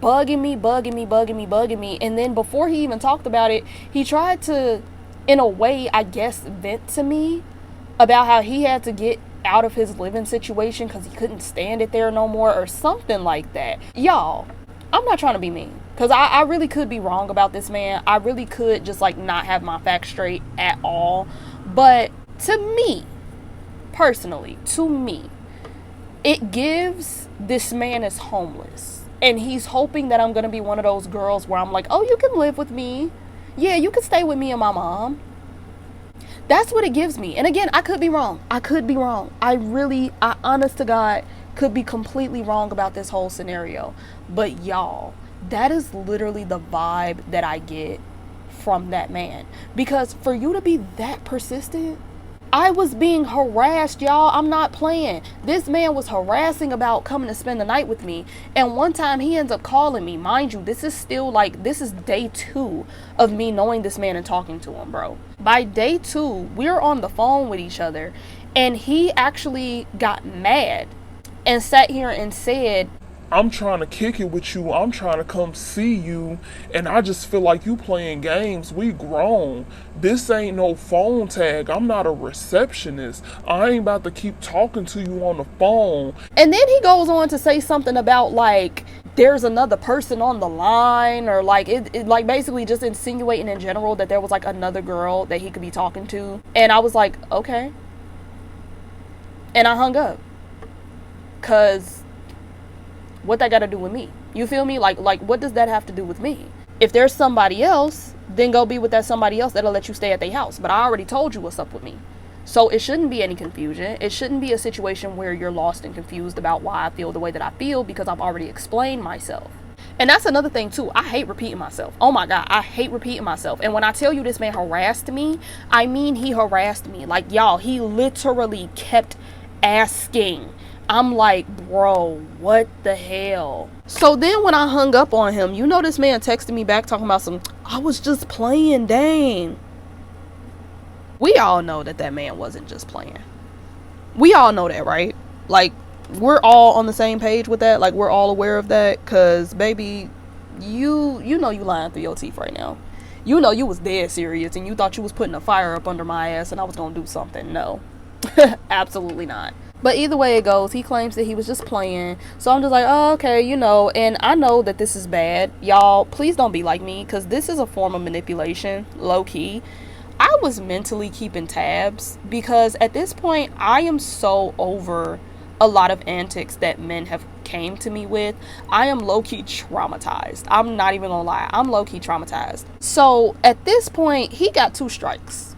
Bugging me. And then before he even talked about it, he tried to, in a way, I guess, vent to me about how he had to get out of his living situation because he couldn't stand it there no more or something like that. Y'all, I'm not trying to be mean, because I really could be wrong about this man. I really could just like not have my facts straight at all. But to me, personally, it gives this man is homeless. And he's hoping that I'm going to be one of those girls where I'm like, oh, you can live with me. Yeah, you can stay with me and my mom. That's what it gives me. And again, I could be wrong. I honest to God, could be completely wrong about this whole scenario. But y'all, that is literally the vibe that I get from that man. Because for you to be that persistent, I was being harassed, y'all. I'm not playing. This man was harassing about coming to spend the night with me. And one time he ends up calling me. Mind you, this is day 2 of me knowing this man and talking to him, bro. By day 2, we're on the phone with each other. And he actually got mad and sat here and said, I'm trying to kick it with you. I'm trying to come see you. And I just feel like you playing games. We grown. This ain't no phone tag. I'm not a receptionist. I ain't about to keep talking to you on the phone. And then he goes on to say something about like, there's another person on the line, or like it like basically just insinuating in general that there was like another girl that he could be talking to. And I was like, okay. And I hung up. Cause what that got to do with me? You feel me? Like what does that have to do with me? If there's somebody else, then go be with that somebody else that'll let you stay at their house. But I already told you what's up with me. So it shouldn't be any confusion. It shouldn't be a situation where you're lost and confused about why I feel the way that I feel, because I've already explained myself. And that's another thing too. I hate repeating myself. Oh my God, I hate repeating myself. And when I tell you this man harassed me, I mean he harassed me. Like, y'all, he literally kept asking. I'm like, bro, what the hell? So then when I hung up on him, you know, this man texted me back talking about I was just playing, dang. We all know that man wasn't just playing. We all know that, right? Like, we're all on the same page with that. Like, we're all aware of that. Cause baby, you know you lying through your teeth right now. You know you was dead serious and you thought you was putting a fire up under my ass and I was gonna do something. No, absolutely not. But either way it goes, he claims that he was just playing. So I'm just like, oh, okay, you know. And I know that this is bad. Y'all, please don't be like me, because this is a form of manipulation, low key. I was mentally keeping tabs because at this point, I am so over a lot of antics that men have came to me with. I am low-key traumatized. I'm not even gonna lie. I'm low-key traumatized. So at this point, he got 2 strikes.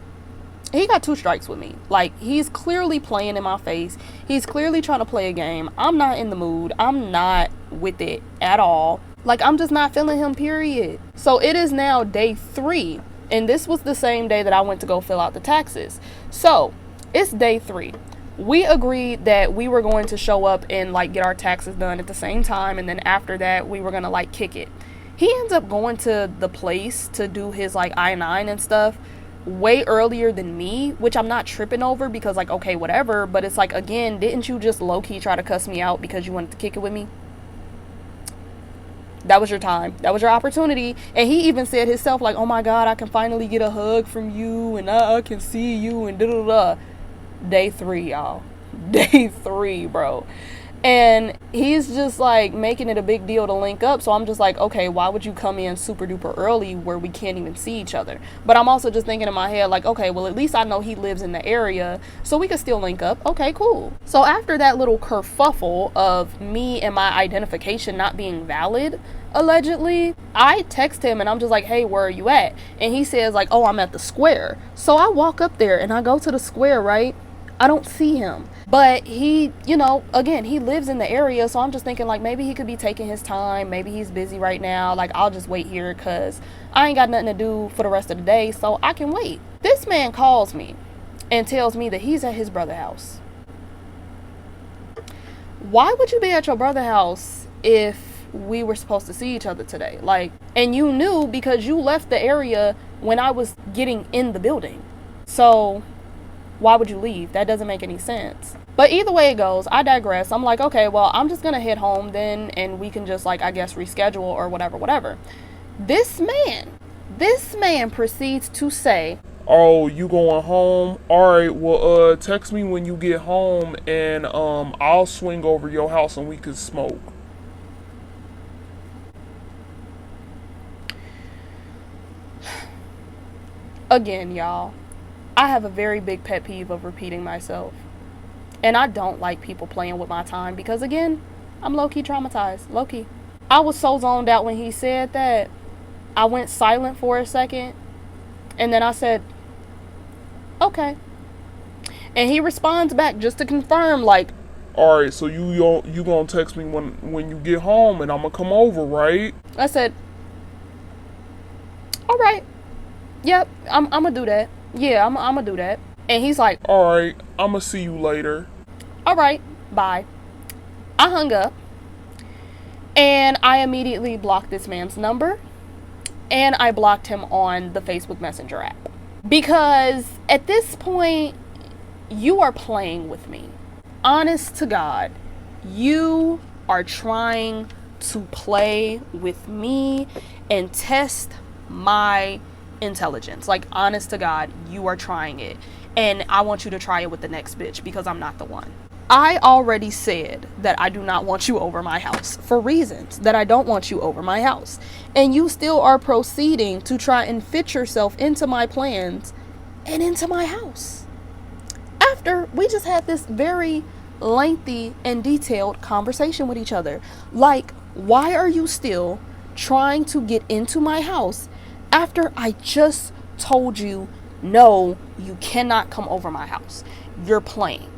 He got 2 strikes with me. Like, he's clearly playing in my face. He's clearly trying to play a game. I'm not in the mood. I'm not with it at all. Like, I'm just not feeling him, period. So it is now day 3. And this was the same day that I went to go fill out the taxes. So it's day 3. We agreed that we were going to show up and like get our taxes done at the same time. And then after that, we were going to like kick it. He ends up going to the place to do his like I-9 and stuff way earlier than me, which I'm not tripping over because like, okay, whatever. But it's like, again, didn't you just low-key try to cuss me out because you wanted to kick it with me? That was your time. That was your opportunity. And he even said himself like, oh my God, I can finally get a hug from you and I can see you and da-da-da. Day 3, y'all. Day 3, bro. And he's just like making it a big deal to link up. So I'm just like, okay, why would you come in super duper early where we can't even see each other? But I'm also just thinking in my head like, okay, well, at least I know he lives in the area, so we could still link up. Okay, cool. So after that little kerfuffle of me and my identification not being valid, allegedly, I text him and I'm just like, hey, where are you at? And he says like, oh, I'm at the square. So I walk up there and I go to the square, right? I don't see him. But he, you know, again, he lives in the area. So I'm just thinking like maybe he could be taking his time. Maybe he's busy right now. Like, I'll just wait here because I ain't got nothing to do for the rest of the day. So I can wait. This man calls me and tells me that he's at his brother's house. Why would you be at your brother's house if we were supposed to see each other today? Like, and you knew because you left the area when I was getting in the building. So why would you leave? That doesn't make any sense. But either way it goes, I digress. I'm like, okay, well, I'm just gonna head home then and we can just like, I guess, reschedule or whatever. This man proceeds to say, oh, you going home? Alright, well, text me when you get home and I'll swing over your house and we could smoke. Again, y'all, I have a very big pet peeve of repeating myself. And I don't like people playing with my time because, again, I'm low-key traumatized. Low-key. I was so zoned out when he said that. I went silent for a second. And then I said, okay. And he responds back just to confirm, like, alright, so you gonna text me when you get home and I'm gonna come over, right? I said, alright. Yep, I'm gonna do that. Yeah, I'm gonna do that. And he's like, alright, I'm gonna see you later. Alright, bye. I hung up. And I immediately blocked this man's number. And I blocked him on the Facebook Messenger app. Because at this point, you are playing with me. Honest to God, you are trying to play with me and test my intelligence. Like, honest to God, you are trying it. And I want you to try it with the next bitch because I'm not the one. I already said that I do not want you over my house for reasons that I don't want you over my house. And you still are proceeding to try and fit yourself into my plans and into my house. After we just had this very lengthy and detailed conversation with each other. Like, why are you still trying to get into my house after I just told you, no, you cannot come over my house? You're playing.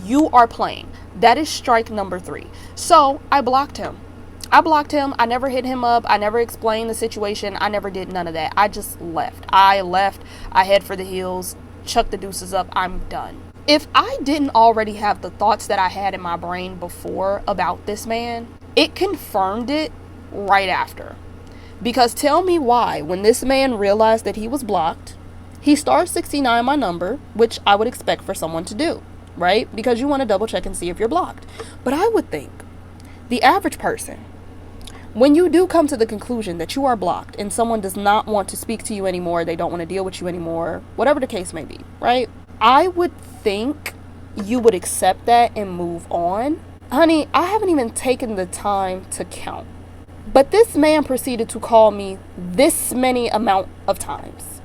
You are playing. That is strike number 3. So I blocked him. I never hit him up. I never explained the situation. I never did none of that. I just left. I head for the hills, chuck the deuces up. I'm done. If I didn't already have the thoughts that I had in my brain before about this man, it confirmed it right after. Because tell me why, when this man realized that he was blocked, he *69 my number, which I would expect for someone to do, right? Because you want to double check and see if you're blocked. But I would think the average person, when you do come to the conclusion that you are blocked and someone does not want to speak to you anymore, they don't want to deal with you anymore, whatever the case may be, right? I would think you would accept that and move on. Honey, I haven't even taken the time to count. But this man proceeded to call me this many amount of times.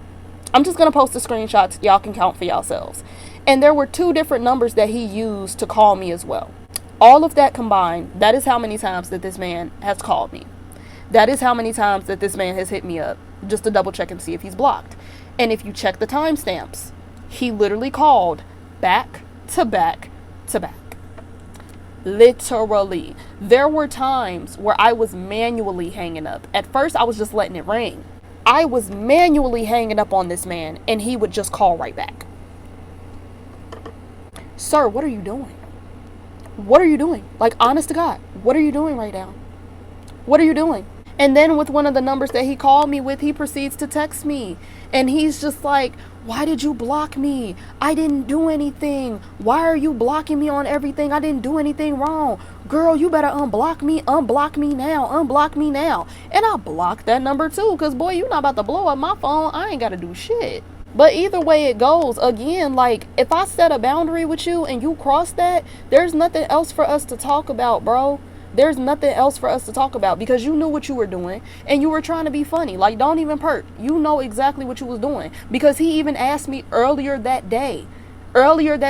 I'm just going to post the screenshots. Y'all can count for yourselves. And there were 2 different numbers that he used to call me as well. All of that combined, that is how many times that this man has called me. That is how many times that this man has hit me up just to double check and see if he's blocked. And if you check the timestamps, he literally called back to back to back. Literally. There were times where I was manually hanging up. At first, I was just letting it ring. I was manually hanging up on this man, and he would just call right back. Sir, what are you doing? What are you doing? Like, honest to God, what are you doing right now? What are you doing? And then with one of the numbers that he called me with, he proceeds to text me. And he's just like, why did you block me? I didn't do anything. Why are you blocking me on everything? I didn't do anything wrong. Girl, you better unblock me. Unblock me now. Unblock me now. And I blocked that number too. Because, boy, you're not about to blow up my phone. I ain't got to do shit. But either way it goes, again, like, if I set a boundary with you and you cross that, there's nothing else for us to talk about, bro. There's nothing else for us to talk about because you knew what you were doing and you were trying to be funny. Like, don't even perk. You know exactly what you was doing because he even asked me earlier that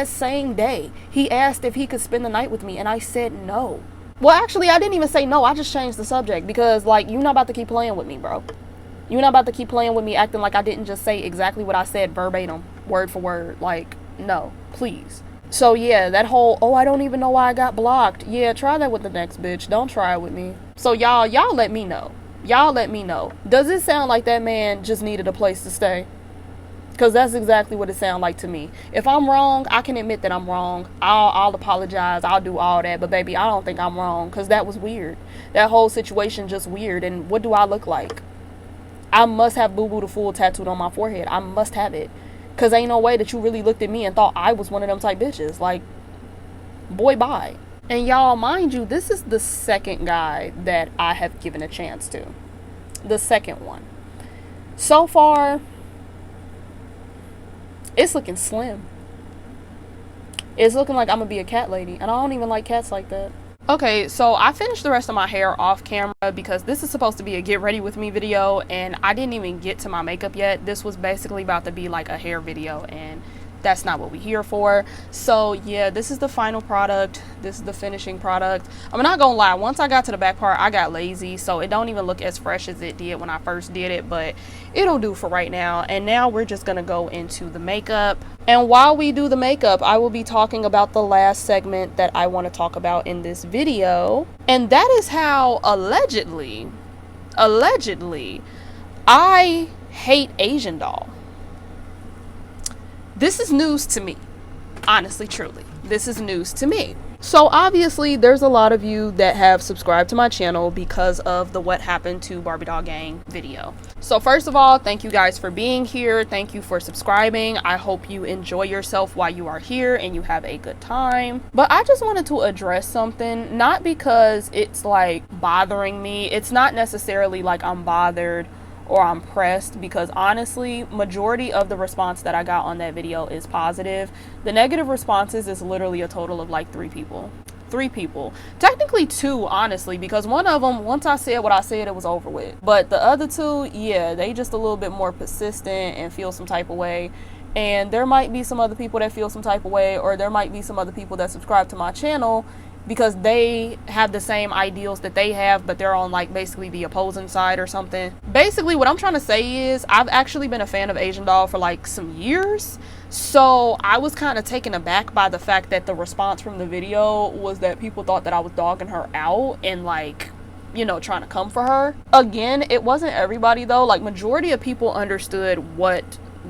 same day, he asked if he could spend the night with me and I said no. Well, actually, I didn't even say no. I just changed the subject because, like, you're not about to keep playing with me, bro. You're not about to keep playing with me acting like I didn't just say exactly what I said verbatim, word for word. Like, no, please. So yeah, that whole, oh, I don't even know why I got blocked. Yeah, try that with the next bitch. Don't try it with me. So y'all let me know. Y'all let me know. Does it sound like that man just needed a place to stay? Because that's exactly what it sounded like to me. If I'm wrong, I can admit that I'm wrong. I'll apologize. I'll do all that. But baby, I don't think I'm wrong because that was weird. That whole situation just weird. And what do I look like? I must have Boo Boo the Fool tattooed on my forehead. I must have it. Because ain't no way that you really looked at me and thought I was one of them type bitches. Like, boy, bye. And y'all, mind you, this is the second guy that I have given a chance to. The second one. So far, it's looking slim. It's looking like I'm going to be a cat lady. And I don't even like cats like that. Okay, so I finished the rest of my hair off camera because this is supposed to be a get ready with me video and I didn't even get to my makeup yet. This was basically about to be like a hair video and that's not what we're here for. So yeah, this is the final product. This is the finishing product. I'm not gonna lie, once I got to the back part, I got lazy, so it don't even look as fresh as it did when I first did it, but it'll do for right now. And now we're just gonna go into the makeup. And while we do the makeup, I will be talking about the last segment that I want to talk about in this video. And that is how allegedly, I hate Asian doll. This is news to me. Honestly, truly. This is news to me. So obviously there's a lot of you that have subscribed to my channel because of the What Happened to Barbie Doll Gang video. So first of all, thank you guys for being here. Thank you for subscribing. I hope you enjoy yourself while you are here and you have a good time. But I just wanted to address something, not because it's like bothering me. It's not necessarily like I'm bothered or I'm pressed, because honestly, majority of the response that I got on that video is positive. The negative responses is literally a total of like 3 people. 3 people. Technically 2, honestly, because one of them, once I said what I said, it was over with. But the other 2, yeah, they just a little bit more persistent and feel some type of way. And there might be some other people that feel some type of way, or there might be some other people that subscribe to my channel because they have the same ideals that they have, but they're on like basically the opposing side or something. Basically what I'm trying to say is I've actually been a fan of Asian Doll for like some years. So I was kind of taken aback by the fact that the response from the video was that people thought that I was dogging her out and like, you know, trying to come for her. Again, it wasn't everybody though. Like majority of people understood what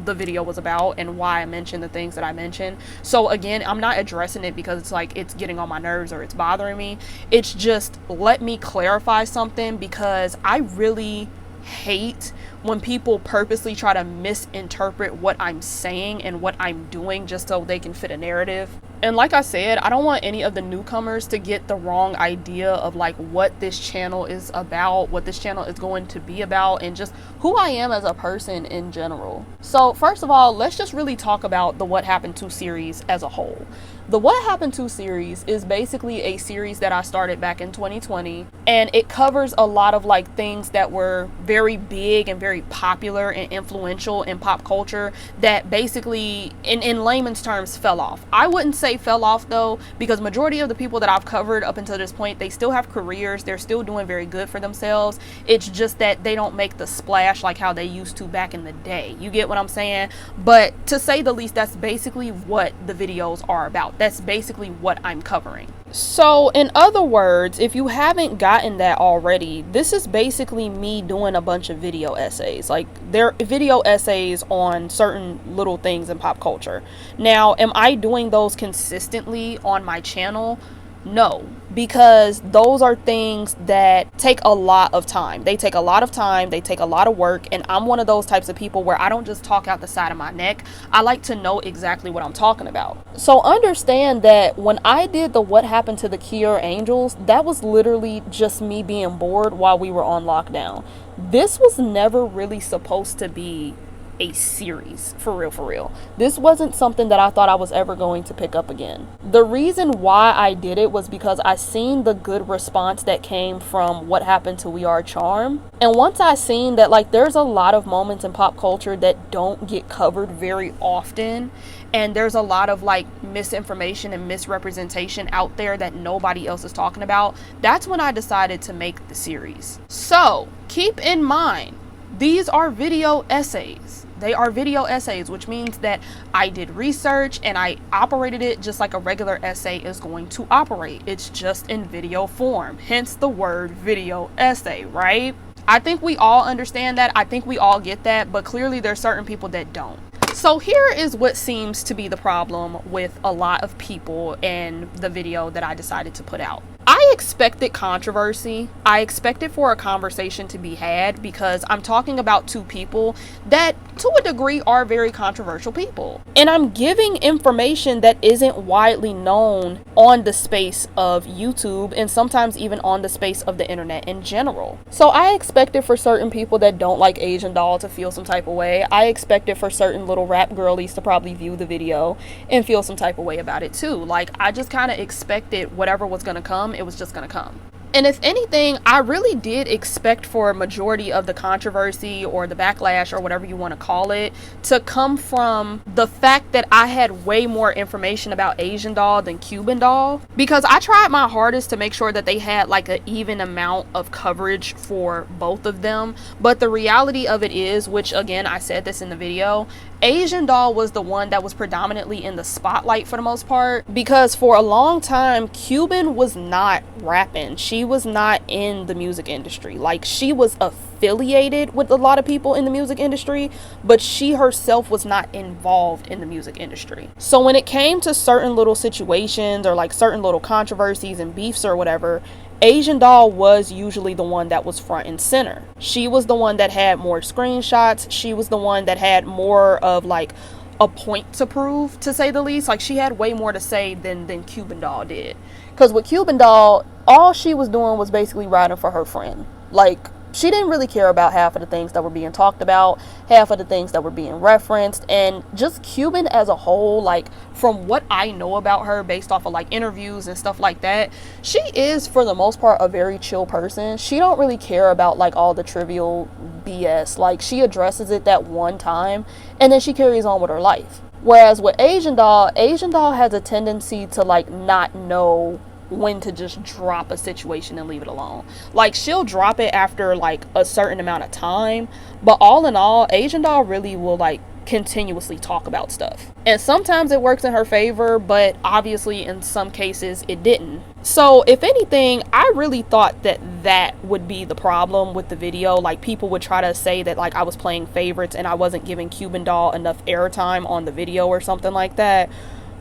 the video was about and why I mentioned the things that I mentioned. So again, I'm not addressing it because it's like it's getting on my nerves or it's bothering me. It's just let me clarify something, because I really hate when people purposely try to misinterpret what I'm saying and what I'm doing just so they can fit a narrative. And like I said, I don't want any of the newcomers to get the wrong idea of like what this channel is about, what this channel is going to be about, and just who I am as a person in general. So first of all, let's just really talk about the What Happened To series as a whole. The What Happened To series is basically a series that I started back in 2020, and it covers a lot of like things that were very big and very popular and influential in pop culture that basically in layman's terms fell off. I wouldn't say fell off though, because majority of the people that I've covered up until this point, they still have careers, they're still doing very good for themselves. It's just that they don't make the splash like how they used to back in the day. You get what I'm saying? But to say the least, that's basically what the videos are about. That's basically what I'm covering. So in other words, if you haven't gotten that already, this is basically me doing a bunch of video essays. Like they're video essays on certain little things in pop culture. Now, am I doing those consistently on my channel? No, because those are things that take a lot of time. They take a lot of time, they take a lot of work, and I'm one of those types of people where I don't just talk out the side of my neck. I like to know exactly what I'm talking about. So understand that when I did the What Happened To The Kier Angels, that was literally just me being bored while we were on lockdown. This was never really supposed to be a series, for real. This wasn't something that I thought I was ever going to pick up again. The reason why I did it was because I seen the good response that came from What Happened To We Are Charmed. And once I seen that like there's a lot of moments in pop culture that don't get covered very often, and there's a lot of like misinformation and misrepresentation out there that nobody else is talking about, that's when I decided to make the series. So keep in mind, these are video essays. They are video essays, which means that I did research and I operated it just like a regular essay is going to operate. It's just in video form, hence the word video essay, right? I think we all understand that. I think we all get that, but clearly there's certain people that don't. So here is what seems to be the problem with a lot of people and the video that I decided to put out. I expected controversy. I expected for a conversation to be had because I'm talking about two people that to a degree are very controversial people. And I'm giving information that isn't widely known on the space of YouTube and sometimes even on the space of the internet in general. So I expected for certain people that don't like Asian Doll to feel some type of way. I expected for certain little rap girlies to probably view the video and feel some type of way about it too. Like I just kind of expected whatever was going to come, it was just going to come. And if anything, I really did expect for a majority of the controversy or the backlash or whatever you want to call it to come from the fact that I had way more information about Asian Doll than Cuban Doll, because I tried my hardest to make sure that they had like an even amount of coverage for both of them. But the reality of it is, which again, I said this in the video, Asian Doll was the one that was predominantly in the spotlight for the most part, because for a long time Cuban was not rapping. She was not in the music industry. Like she was affiliated with a lot of people in the music industry, but she herself was not involved in the music industry. So when it came to certain little situations or like certain little controversies and beefs or whatever, Asian Doll was usually the one that was front and center. She was the one that had more screenshots. She was the one that had more of like a point to prove, to say the least. Like she had way more to say than Cuban Doll did. Because with Cuban Doll, all she was doing was basically riding for her friend. Like She didn't really care about half of the things that were being talked about, half of the things that were being referenced, and just Cuban as a whole, like, from what I know about her based off of like interviews and stuff like that, she is for the most part a very chill person. She don't really care about like all the trivial BS. Like, she addresses it that one time and then she carries on with her life. Whereas with Asian Doll has a tendency to like not know when to just drop a situation and leave it alone. Like, she'll drop it after like a certain amount of time, but all in all, Asian Doll really will like continuously talk about stuff. And sometimes it works in her favor, but obviously in some cases it didn't. So if anything, I really thought that that would be the problem with the video. Like, people would try to say that like I was playing favorites and I wasn't giving Cuban Doll enough airtime on the video or something like that.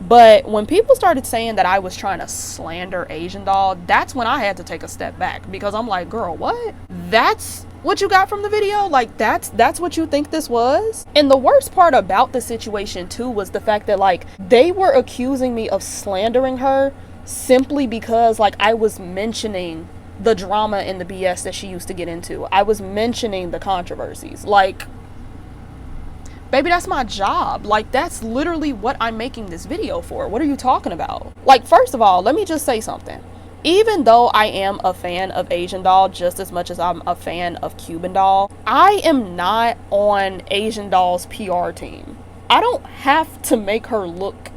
But when people started saying that I was trying to slander Asian Doll, that's when I had to take a step back, because I'm like, girl, what? That's what you got from the video? Like, that's what you think this was? And the worst part about the situation too was the fact that like they were accusing me of slandering her simply because like I was mentioning the drama and the BS that she used to get into. I was mentioning the controversies. Like, baby, that's my job. Like, that's literally what I'm making this video for. What are you talking about? Like, first of all, let me just say something. Even though I am a fan of Asian Doll just as much as I'm a fan of Cuban Doll, I am not on Asian Doll's PR team. I don't have to make her look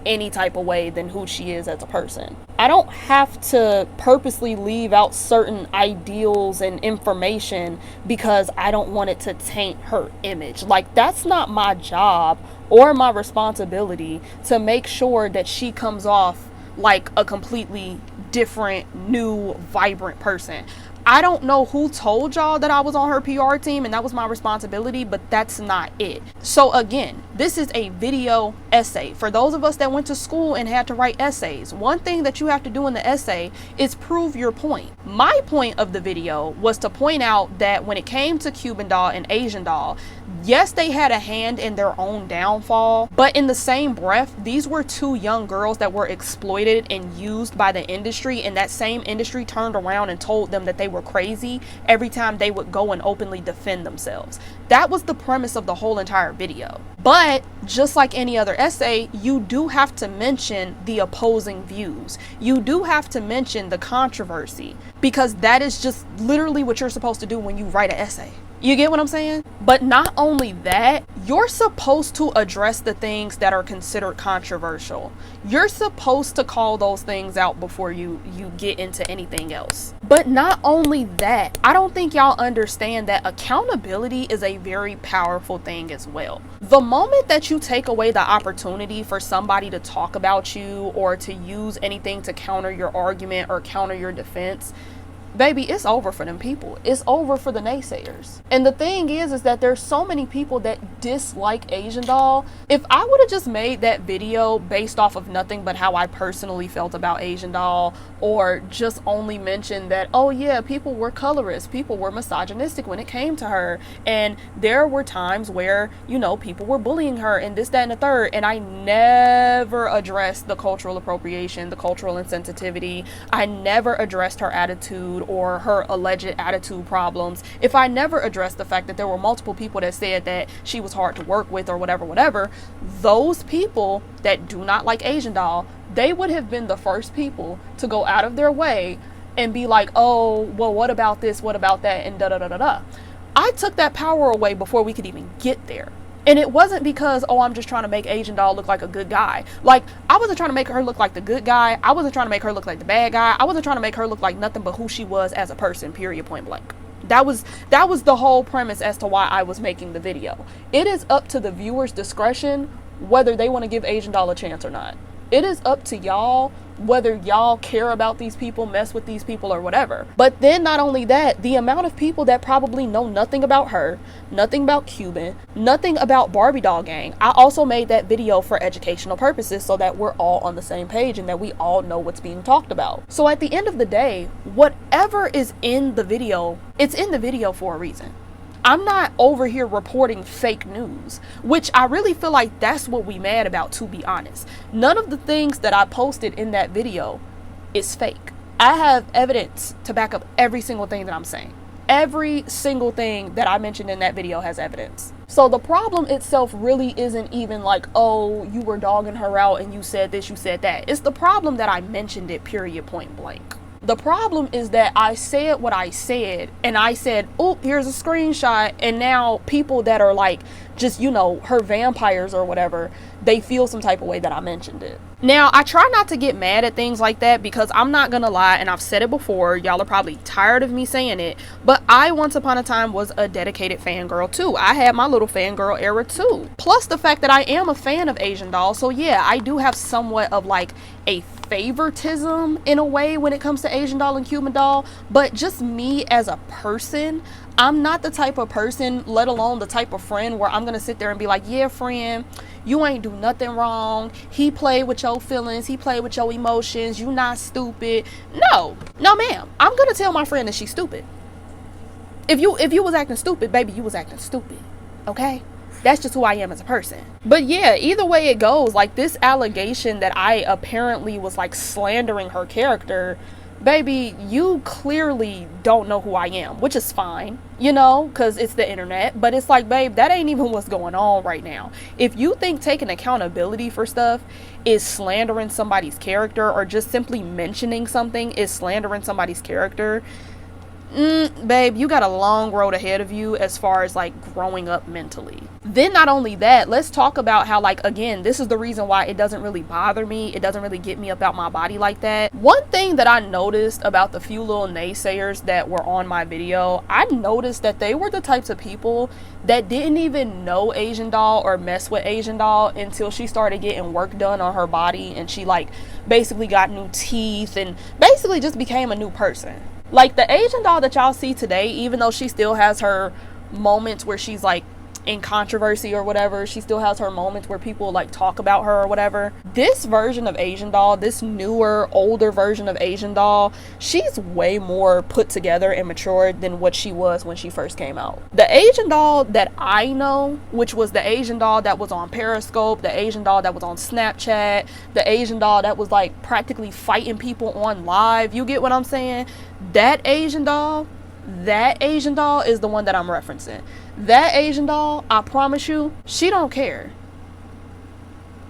any type of way than who she is as a person. I don't have to purposely leave out certain ideals and information because I don't want it to taint her image. Like, that's not my job or my responsibility to make sure that she comes off like a completely different, new, vibrant person. I don't know who told y'all that I was on her PR team and that was my responsibility, but that's not it. So again, this is a video essay. For those of us that went to school and had to write essays, one thing that you have to do in the essay is prove your point. My point of the video was to point out that when it came to Cuban Doll and Asian Doll, yes, they had a hand in their own downfall, but in the same breath, these were two young girls that were exploited and used by the industry, and that same industry turned around and told them that they were crazy every time they would go and openly defend themselves. That was the premise of the whole entire video. But just like any other essay, you do have to mention the opposing views. You do have to mention the controversy, because that is just literally what you're supposed to do when you write an essay. You get what I'm saying? But not only that, you're supposed to address the things that are considered controversial. You're supposed to call those things out before you get into anything else. But not only that, I don't think y'all understand that accountability is a very powerful thing as well. The moment that you take away the opportunity for somebody to talk about you or to use anything to counter your argument or counter your defense, baby, it's over for them people. It's over for the naysayers. And the thing is that there's so many people that dislike Asian Doll. If I would have just made that video based off of nothing but how I personally felt about Asian Doll, or just only mentioned that, oh yeah, people were colorist, people were misogynistic when it came to her, and there were times where, you know, people were bullying her and this, that, and the third, and I never addressed the cultural appropriation, the cultural insensitivity. I never addressed her attitude or her alleged attitude problems. If I never addressed the fact that there were multiple people that said that she was hard to work with or whatever, those people that do not like Asian Doll, they would have been the first people to go out of their way and be like, oh, well, what about this, what about that, and da-da-da-da-da. I took that power away before we could even get there. And it wasn't because, oh, I'm just trying to make Asian Doll look like a good guy. Like, I wasn't trying to make her look like the good guy. I wasn't trying to make her look like the bad guy. I wasn't trying to make her look like nothing but who she was as a person, period, point blank. That was the whole premise as to why I was making the video. It is up to the viewer's discretion whether they want to give Asian Doll a chance or not. It is up to y'all whether y'all care about these people, mess with these people, or whatever. But then not only that, the amount of people that probably know nothing about her, nothing about Cuban, nothing about Barbie Doll Gang. I also made that video for educational purposes so that we're all on the same page and that we all know what's being talked about. So at the end of the day, whatever is in the video, it's in the video for a reason. I'm not over here reporting fake news, which I really feel like that's what we mad about, to be honest. None of the things that I posted in that video is fake. I have evidence to back up every single thing that I'm saying. Every single thing that I mentioned in that video has evidence. So the problem itself really isn't even like, oh, you were dogging her out and you said this, you said that. It's the problem that I mentioned it, period, point blank. The problem is that I said what I said, and I said, oh, here's a screenshot, and now people that are like, just, you know, her vampires or whatever, they feel some type of way that I mentioned it. Now, I try not to get mad at things like that because I'm not gonna lie, and I've said it before, y'all are probably tired of me saying it, but I once upon a time was a dedicated fangirl too. I had my little fangirl era too. Plus the fact that I am a fan of Asian Doll, so yeah, I do have somewhat of like a favoritism in a way when it comes to Asian Doll and Cuban Doll, but just me as a person, I'm not the type of person, let alone the type of friend where I'm gonna sit there and be like, yeah, friend, you ain't do nothing wrong. He played with your feelings. He played with your emotions. You not stupid. No, ma'am. I'm gonna tell my friend that she's stupid. If you was acting stupid, baby, you was acting stupid. Okay? That's just who I am as a person. But yeah, either way it goes, like this allegation that I apparently was like slandering her character, baby, you clearly don't know who I am, which is fine, you know, because it's the internet. But it's like, babe, that ain't even what's going on right now. If you think taking accountability for stuff is slandering somebody's character, or just simply mentioning something is slandering somebody's character, babe, you got a long road ahead of you as far as like growing up mentally. Then not only that, let's talk about how, like, again, this is the reason why it doesn't really bother me. It doesn't really get me about my body like that. One thing that I noticed about the few little naysayers that were on my video, I noticed that they were the types of people that didn't even know Asian Doll or mess with Asian Doll until she started getting work done on her body, and she like basically got new teeth and basically just became a new person. Like the Asian Doll that y'all see today, even though she still has her moments where she's like in controversy or whatever, she still has her moments where people like talk about her or whatever. This version of Asian Doll, this newer, older version of Asian Doll, she's way more put together and mature than what she was when she first came out. The Asian Doll that I know, which was the Asian Doll that was on Periscope, the Asian Doll that was on Snapchat, the Asian Doll that was like practically fighting people on live, you get what I'm saying? That Asian Doll is the one that I'm referencing. That Asian Doll, I promise you, she don't care.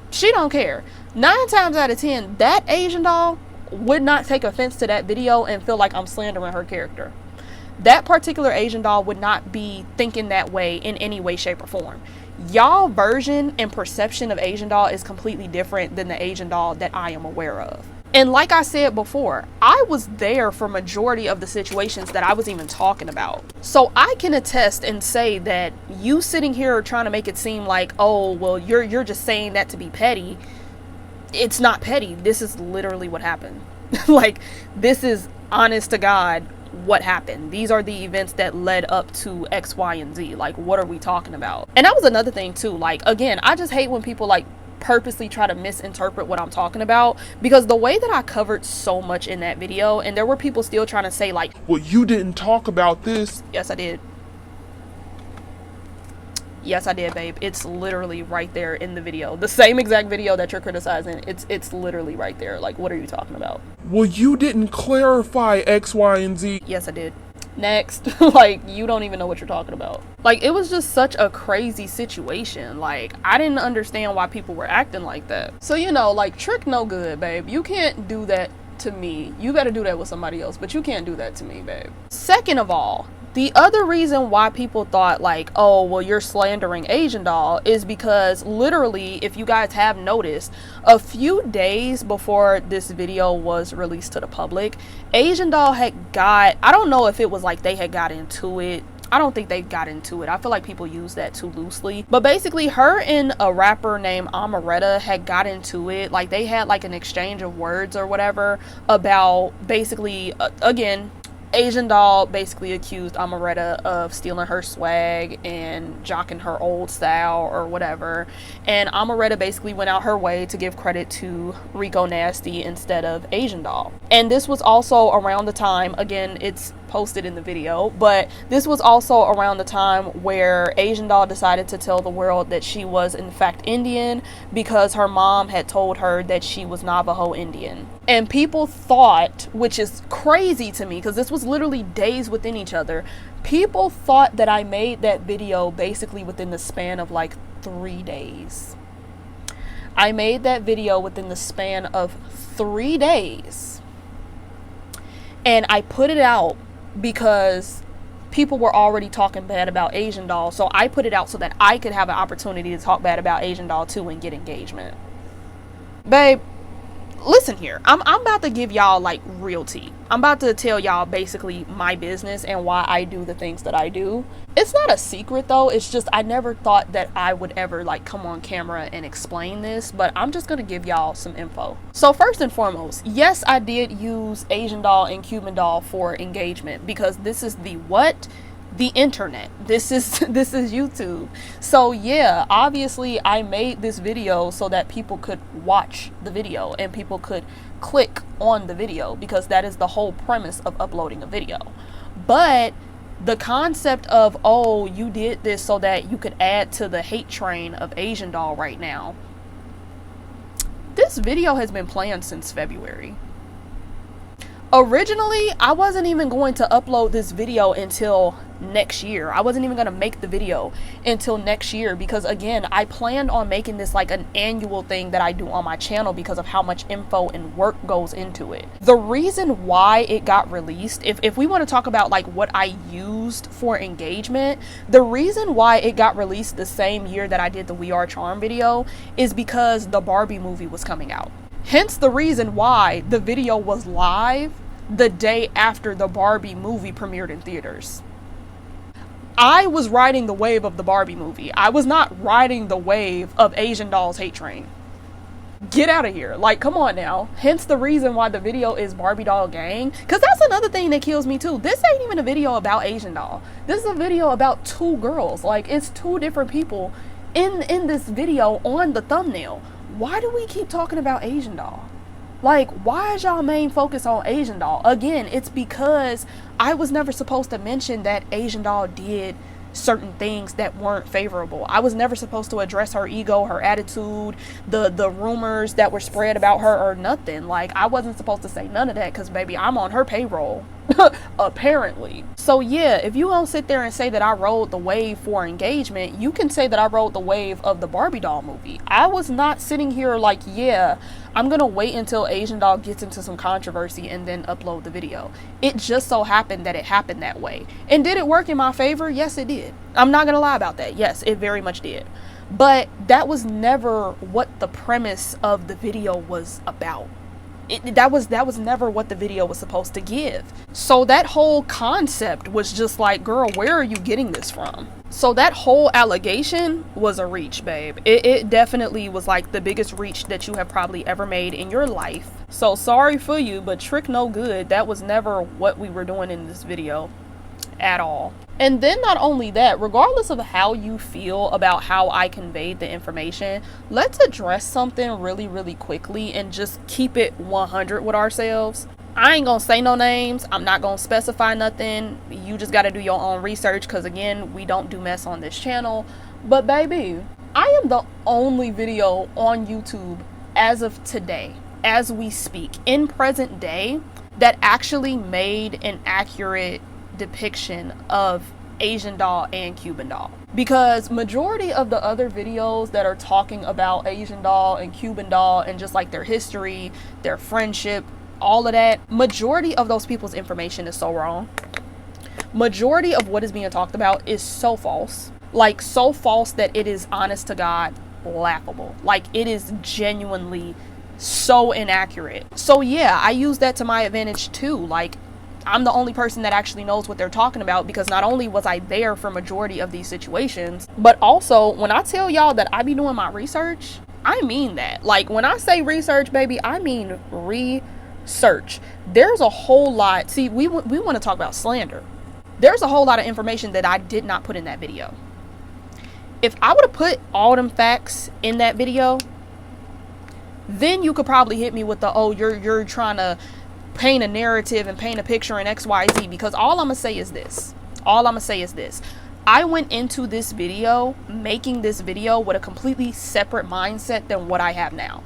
She don't care. 9 times out of 10, that Asian Doll would not take offense to that video and feel like I'm slandering her character. That particular Asian Doll would not be thinking that way in any way, shape, or form. Y'all version and perception of Asian Doll is completely different than the Asian Doll that I am aware of. And like I said before, I was there for majority of the situations that I was even talking about. So I can attest and say that you sitting here trying to make it seem like, oh, well, you're just saying that to be petty. It's not petty. This is literally what happened. Like, this is honest to God what happened. These are the events that led up to X, Y, and Z. Like, what are we talking about? And that was another thing too. Like, again, I just hate when people like purposely try to misinterpret what I'm talking about, because the way that I covered so much in that video, and there were people still trying to say like, well, you didn't talk about this. Yes, I did. Yes, I did, babe. It's literally right there in the video. The same exact video that you're criticizing. It's literally right there. Like, what are you talking about? Well, you didn't clarify X, Y, and Z. Yes, I did. Next. Like, you don't even know what you're talking about. Like, it was just such a crazy situation. Like, I didn't understand why people were acting like that. So, you know, like, trick no good, babe. You can't do that to me. You gotta do that with somebody else, but you can't do that to me, babe. Second of all, the other reason why people thought like, oh, well, you're slandering Asian Doll is because literally, if you guys have noticed, a few days before this video was released to the public, Asian Doll had got, I don't know if it was like they had got into it. I don't think they got into it. I feel like people use that too loosely. But basically, her and a rapper named Amaretta had got into it. Like, they had like an exchange of words or whatever about basically, again, Asian Doll basically accused Amaretta of stealing her swag and jocking her old style or whatever. And Amaretta basically went out her way to give credit to Rico Nasty instead of Asian Doll. And this was also around the time, again, it's posted in the video, but this was also around the time where Asian Doll decided to tell the world that she was in fact Indian because her mom had told her that she was Navajo Indian. And people thought, which is crazy to me because this was literally days within each other, People thought that I made that video basically within the span of like 3 days. I made that video within the span of 3 days. And I put it out because people were already talking bad about Asian Doll. So I put it out so that I could have an opportunity to talk bad about Asian Doll too and get engagement. Babe, listen here. I'm about to give y'all like real tea. I'm about to tell y'all basically my business and why I do the things that I do. It's not a secret though. It's just I never thought that I would ever like come on camera and explain this, but I'm just gonna give y'all some info. So first and foremost, yes, I did use Asian Doll and Cuban Doll for engagement because this is the what? The internet. This is YouTube. So yeah, obviously I made this video so that people could watch the video and people could click on the video because that is the whole premise of uploading a video. But the concept of, oh, you did this so that you could add to the hate train of Asian Doll right now. This video has been planned since February. Originally, I wasn't even going to upload this video until next year. I wasn't even going to make the video until next year because again, I planned on making this like an annual thing that I do on my channel because of how much info and work goes into it. The reason why it got released, if we want to talk about like what I used for engagement, the reason why it got released the same year that I did the We Are Charm video is because the Barbie movie was coming out. Hence the reason why the video was live the day after the Barbie movie premiered in theaters. I was riding the wave of the Barbie movie. I was not riding the wave of Asian Doll's hate train. Get out of here. Like, come on now. Hence the reason why the video is Barbie Doll Gang. Because that's another thing that kills me too. This ain't even a video about Asian Doll. This is a video about 2 girls. Like, it's 2 different people in this video on the thumbnail. Why do we keep talking about Asian Doll? Like, why is y'all main focus on Asian Doll? Again, it's because I was never supposed to mention that Asian Doll did certain things that weren't favorable. I was never supposed to address her ego, her attitude, the rumors that were spread about her or nothing. Like, I wasn't supposed to say none of that because, baby, I'm on her payroll. Apparently. So yeah, if you don't sit there and say that I rode the wave for engagement, you can say that I rode the wave of the Barbie Doll movie. I was not sitting here like, yeah, I'm gonna wait until Asian Doll gets into some controversy and then upload the video. It just so happened that it happened that way. And did it work in my favor? Yes, it did. I'm not gonna lie about that. Yes, it very much did. But that was never what the premise of the video was about. That was never what the video was supposed to give. So that whole concept was just like, girl, where are you getting this from? So that whole allegation was a reach, babe. It definitely was like the biggest reach that you have probably ever made in your life. So sorry for you, but trick no good. That was never what we were doing in this video at all. And then not only that, regardless of how you feel about how I conveyed the information, let's address something really, really quickly and just keep it 100 with ourselves. I ain't gonna say no names. I'm not gonna specify nothing. You just gotta do your own research because again, we don't do mess on this channel. But baby, I am the only video on YouTube as of today, as we speak, in present day, that actually made an accurate depiction of Asian Doll and Cuban Doll. Because majority of the other videos that are talking about Asian Doll and Cuban Doll and just like their history, their friendship, all of that, majority of those people's information is so wrong. Majority of what is being talked about is so false. Like, so false that it is, honest to God, laughable. Like, it is genuinely so inaccurate. So yeah, I use that to my advantage too. Like, I'm the only person that actually knows what they're talking about because not only was I there for majority of these situations, but also when I tell y'all that I be doing my research, I mean that. Like, when I say research, baby, I mean research. There's a whole lot. See, we want to talk about slander. There's a whole lot of information that I did not put in that video. If I would have put all them facts in that video, then you could probably hit me with the, oh, you're trying to paint a narrative and paint a picture in XYZ, because all I'm gonna say is this. I went into this video, making this video, with a completely separate mindset than what I have now.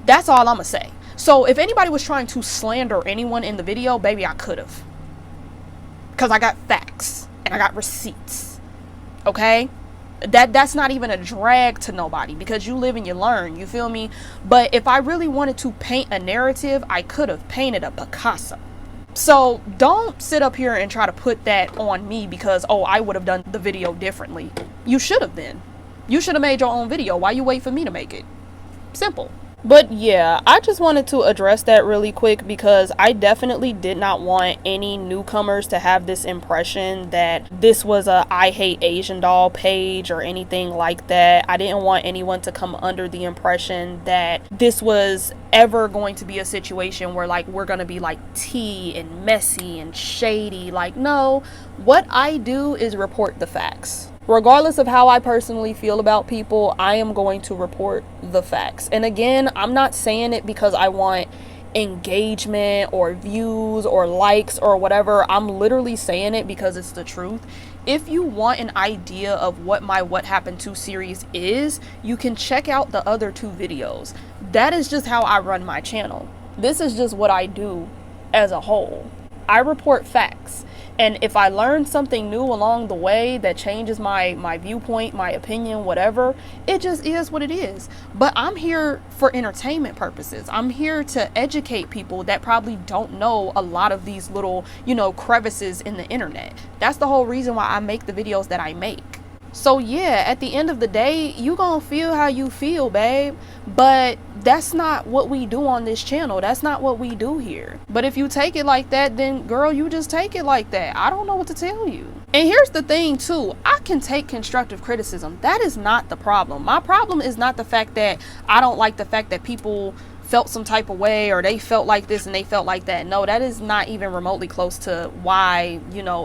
That's all I'm gonna say. So if anybody was trying to slander anyone in the video, baby, I could have. because I got facts and I got receipts. Okay? That's not even a drag to nobody, because you live and you learn, you feel me? But if I really wanted to paint a narrative, I could have painted a Picasso. So don't sit up here and try to put that on me because, oh, I would have done the video differently. You should have been. You should have made your own video. Why you wait for me to make it? Simple. But yeah, I just wanted to address that really quick because I definitely did not want any newcomers to have this impression that this was a I Hate Asian Doll page or anything like that. I didn't want anyone to come under the impression that this was ever going to be a situation where like we're gonna be like tea and messy and shady. Like, no, what I do is report the facts. Regardless of how I personally feel about people, I am going to report the facts. And again, I'm not saying it because I want engagement or views or likes or whatever. I'm literally saying it because it's the truth. If you want an idea of what my What Happened To series is, you can check out the other 2 videos. That is just how I run my channel. This is just what I do as a whole. I report facts. And if I learn something new along the way that changes my viewpoint, my opinion, whatever, it just is what it is. But I'm here for entertainment purposes. I'm here to educate people that probably don't know a lot of these little, crevices in the internet. That's the whole reason why I make the videos that I make. So yeah, at the end of the day, you gonna feel how you feel, babe. But that's not what we do on this channel. That's not what we do here. But if you take it like that, then girl, you just take it like that. I don't know what to tell you. And here's the thing too, I can take constructive criticism. That is not the problem. My problem is not the fact that I don't like the fact that people felt some type of way or they felt like this and they felt like that. No, that is not even remotely close to why,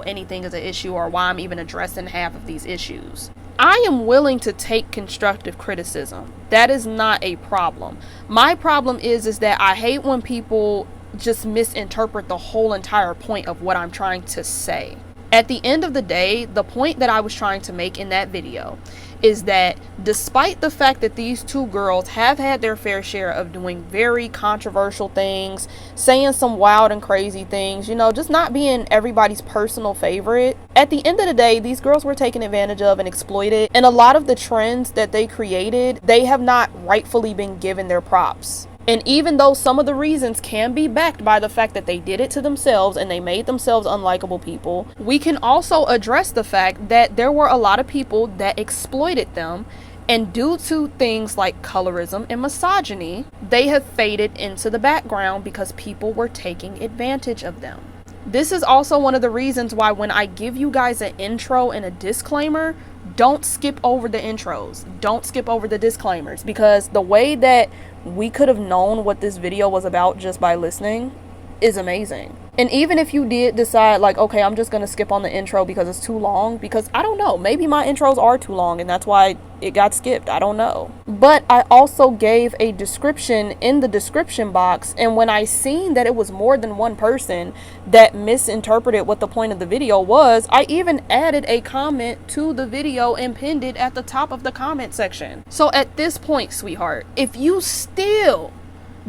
anything is an issue or why I'm even addressing half of these issues. I am willing to take constructive criticism. That is not a problem. My problem is that I hate when people just misinterpret the whole entire point of what I'm trying to say. At the end of the day, the point that I was trying to make in that video is that despite the fact that these 2 girls have had their fair share of doing very controversial things, saying some wild and crazy things, just not being everybody's personal favorite, at the end of the day, these girls were taken advantage of and exploited. And a lot of the trends that they created, they have not rightfully been given their props. And even though some of the reasons can be backed by the fact that they did it to themselves and they made themselves unlikable people, we can also address the fact that there were a lot of people that exploited them, and due to things like colorism and misogyny, they have faded into the background because people were taking advantage of them. This is also one of the reasons why when I give you guys an intro and a disclaimer, don't skip over the intros. Don't skip over the disclaimers, because the way that we could have known what this video was about just by listening is amazing. And even if you did decide like, okay, I'm just gonna skip on the intro because it's too long, because I don't know, maybe my intros are too long and that's why it got skipped, I don't know. But I also gave a description in the description box, and when I seen that it was more than one person that misinterpreted what the point of the video was, I even added a comment to the video and pinned it at the top of the comment section. So at this point, sweetheart, if you still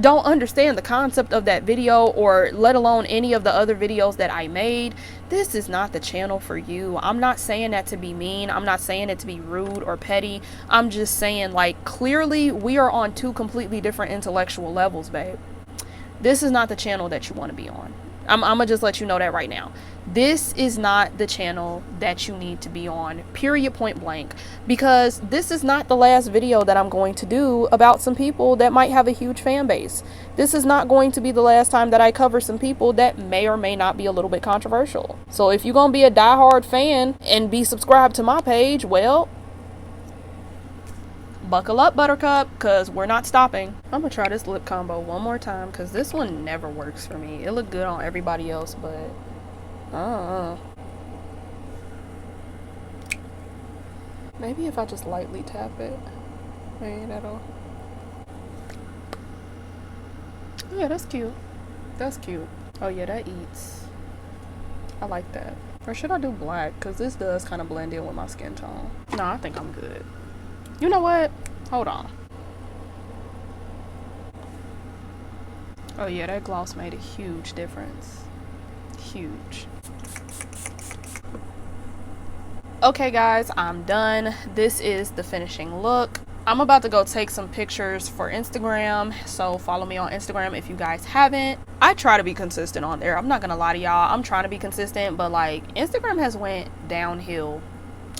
don't understand the concept of that video, or let alone any of the other videos that I made, this is not the channel for you. I'm not saying that to be mean. I'm not saying it to be rude or petty. I'm just saying, like, clearly we are on 2 completely different intellectual levels, babe. This is not the channel that you want to be on. I'm gonna just let you know that right now. This is not the channel that you need to be on, period, point blank, because this is not the last video that I'm going to do about some people that might have a huge fan base. This is not going to be the last time that I cover some people that may or may not be a little bit controversial. So if you're gonna be a diehard fan and be subscribed to my page, well, buckle up, buttercup, because we're not stopping. I'm gonna try this lip combo one more time because this one never works for me. It looked good on everybody else, but maybe if I just lightly tap it, maybe that'll. Yeah, that's cute. That's cute. Oh yeah, that eats. I like that. Or should I do black? Because this does kind of blend in with my skin tone. No, I think I'm good. You know what? Hold on. Oh yeah, that gloss made a huge difference. Huge. Okay guys, I'm done. This is the finishing look. I'm about to go take some pictures for Instagram, so follow me on Instagram if you guys haven't. I try to be consistent on there. I'm not gonna lie to y'all. I'm trying to be consistent, but like Instagram has went downhill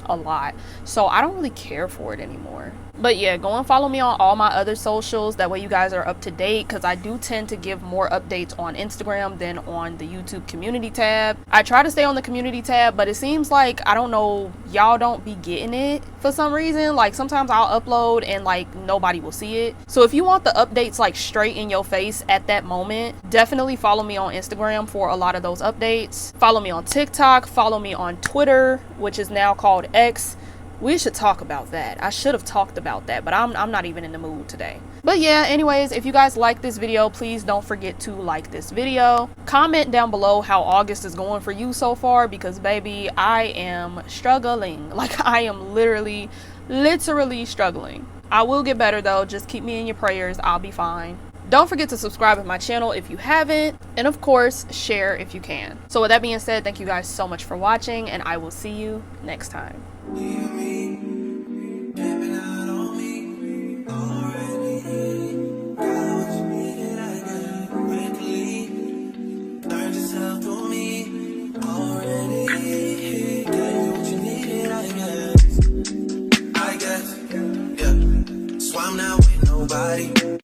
a lot, so I don't really care for it anymore. But yeah, go and follow me on all my other socials, that way you guys are up to date, because I do tend to give more updates on Instagram than on the YouTube community tab. I try to stay on the community tab, but it seems like, I don't know, y'all don't be getting it for some reason. Like sometimes I'll upload and like nobody will see it. So if you want the updates like straight in your face at that moment, definitely follow me on Instagram for a lot of those updates. Follow me on TikTok, follow me on Twitter, which is now called X. We should talk about that. I should have talked about that, but I'm not even in the mood today. But yeah, anyways, if you guys like this video, please don't forget to like this video. Comment down below how August is going for you so far, because baby, I am struggling. Like I am literally struggling. I will get better though. Just keep me in your prayers. I'll be fine. Don't forget to subscribe to my channel if you haven't, and of course, share if you can. So with that being said, thank you guys so much for watching, and I will see you next time.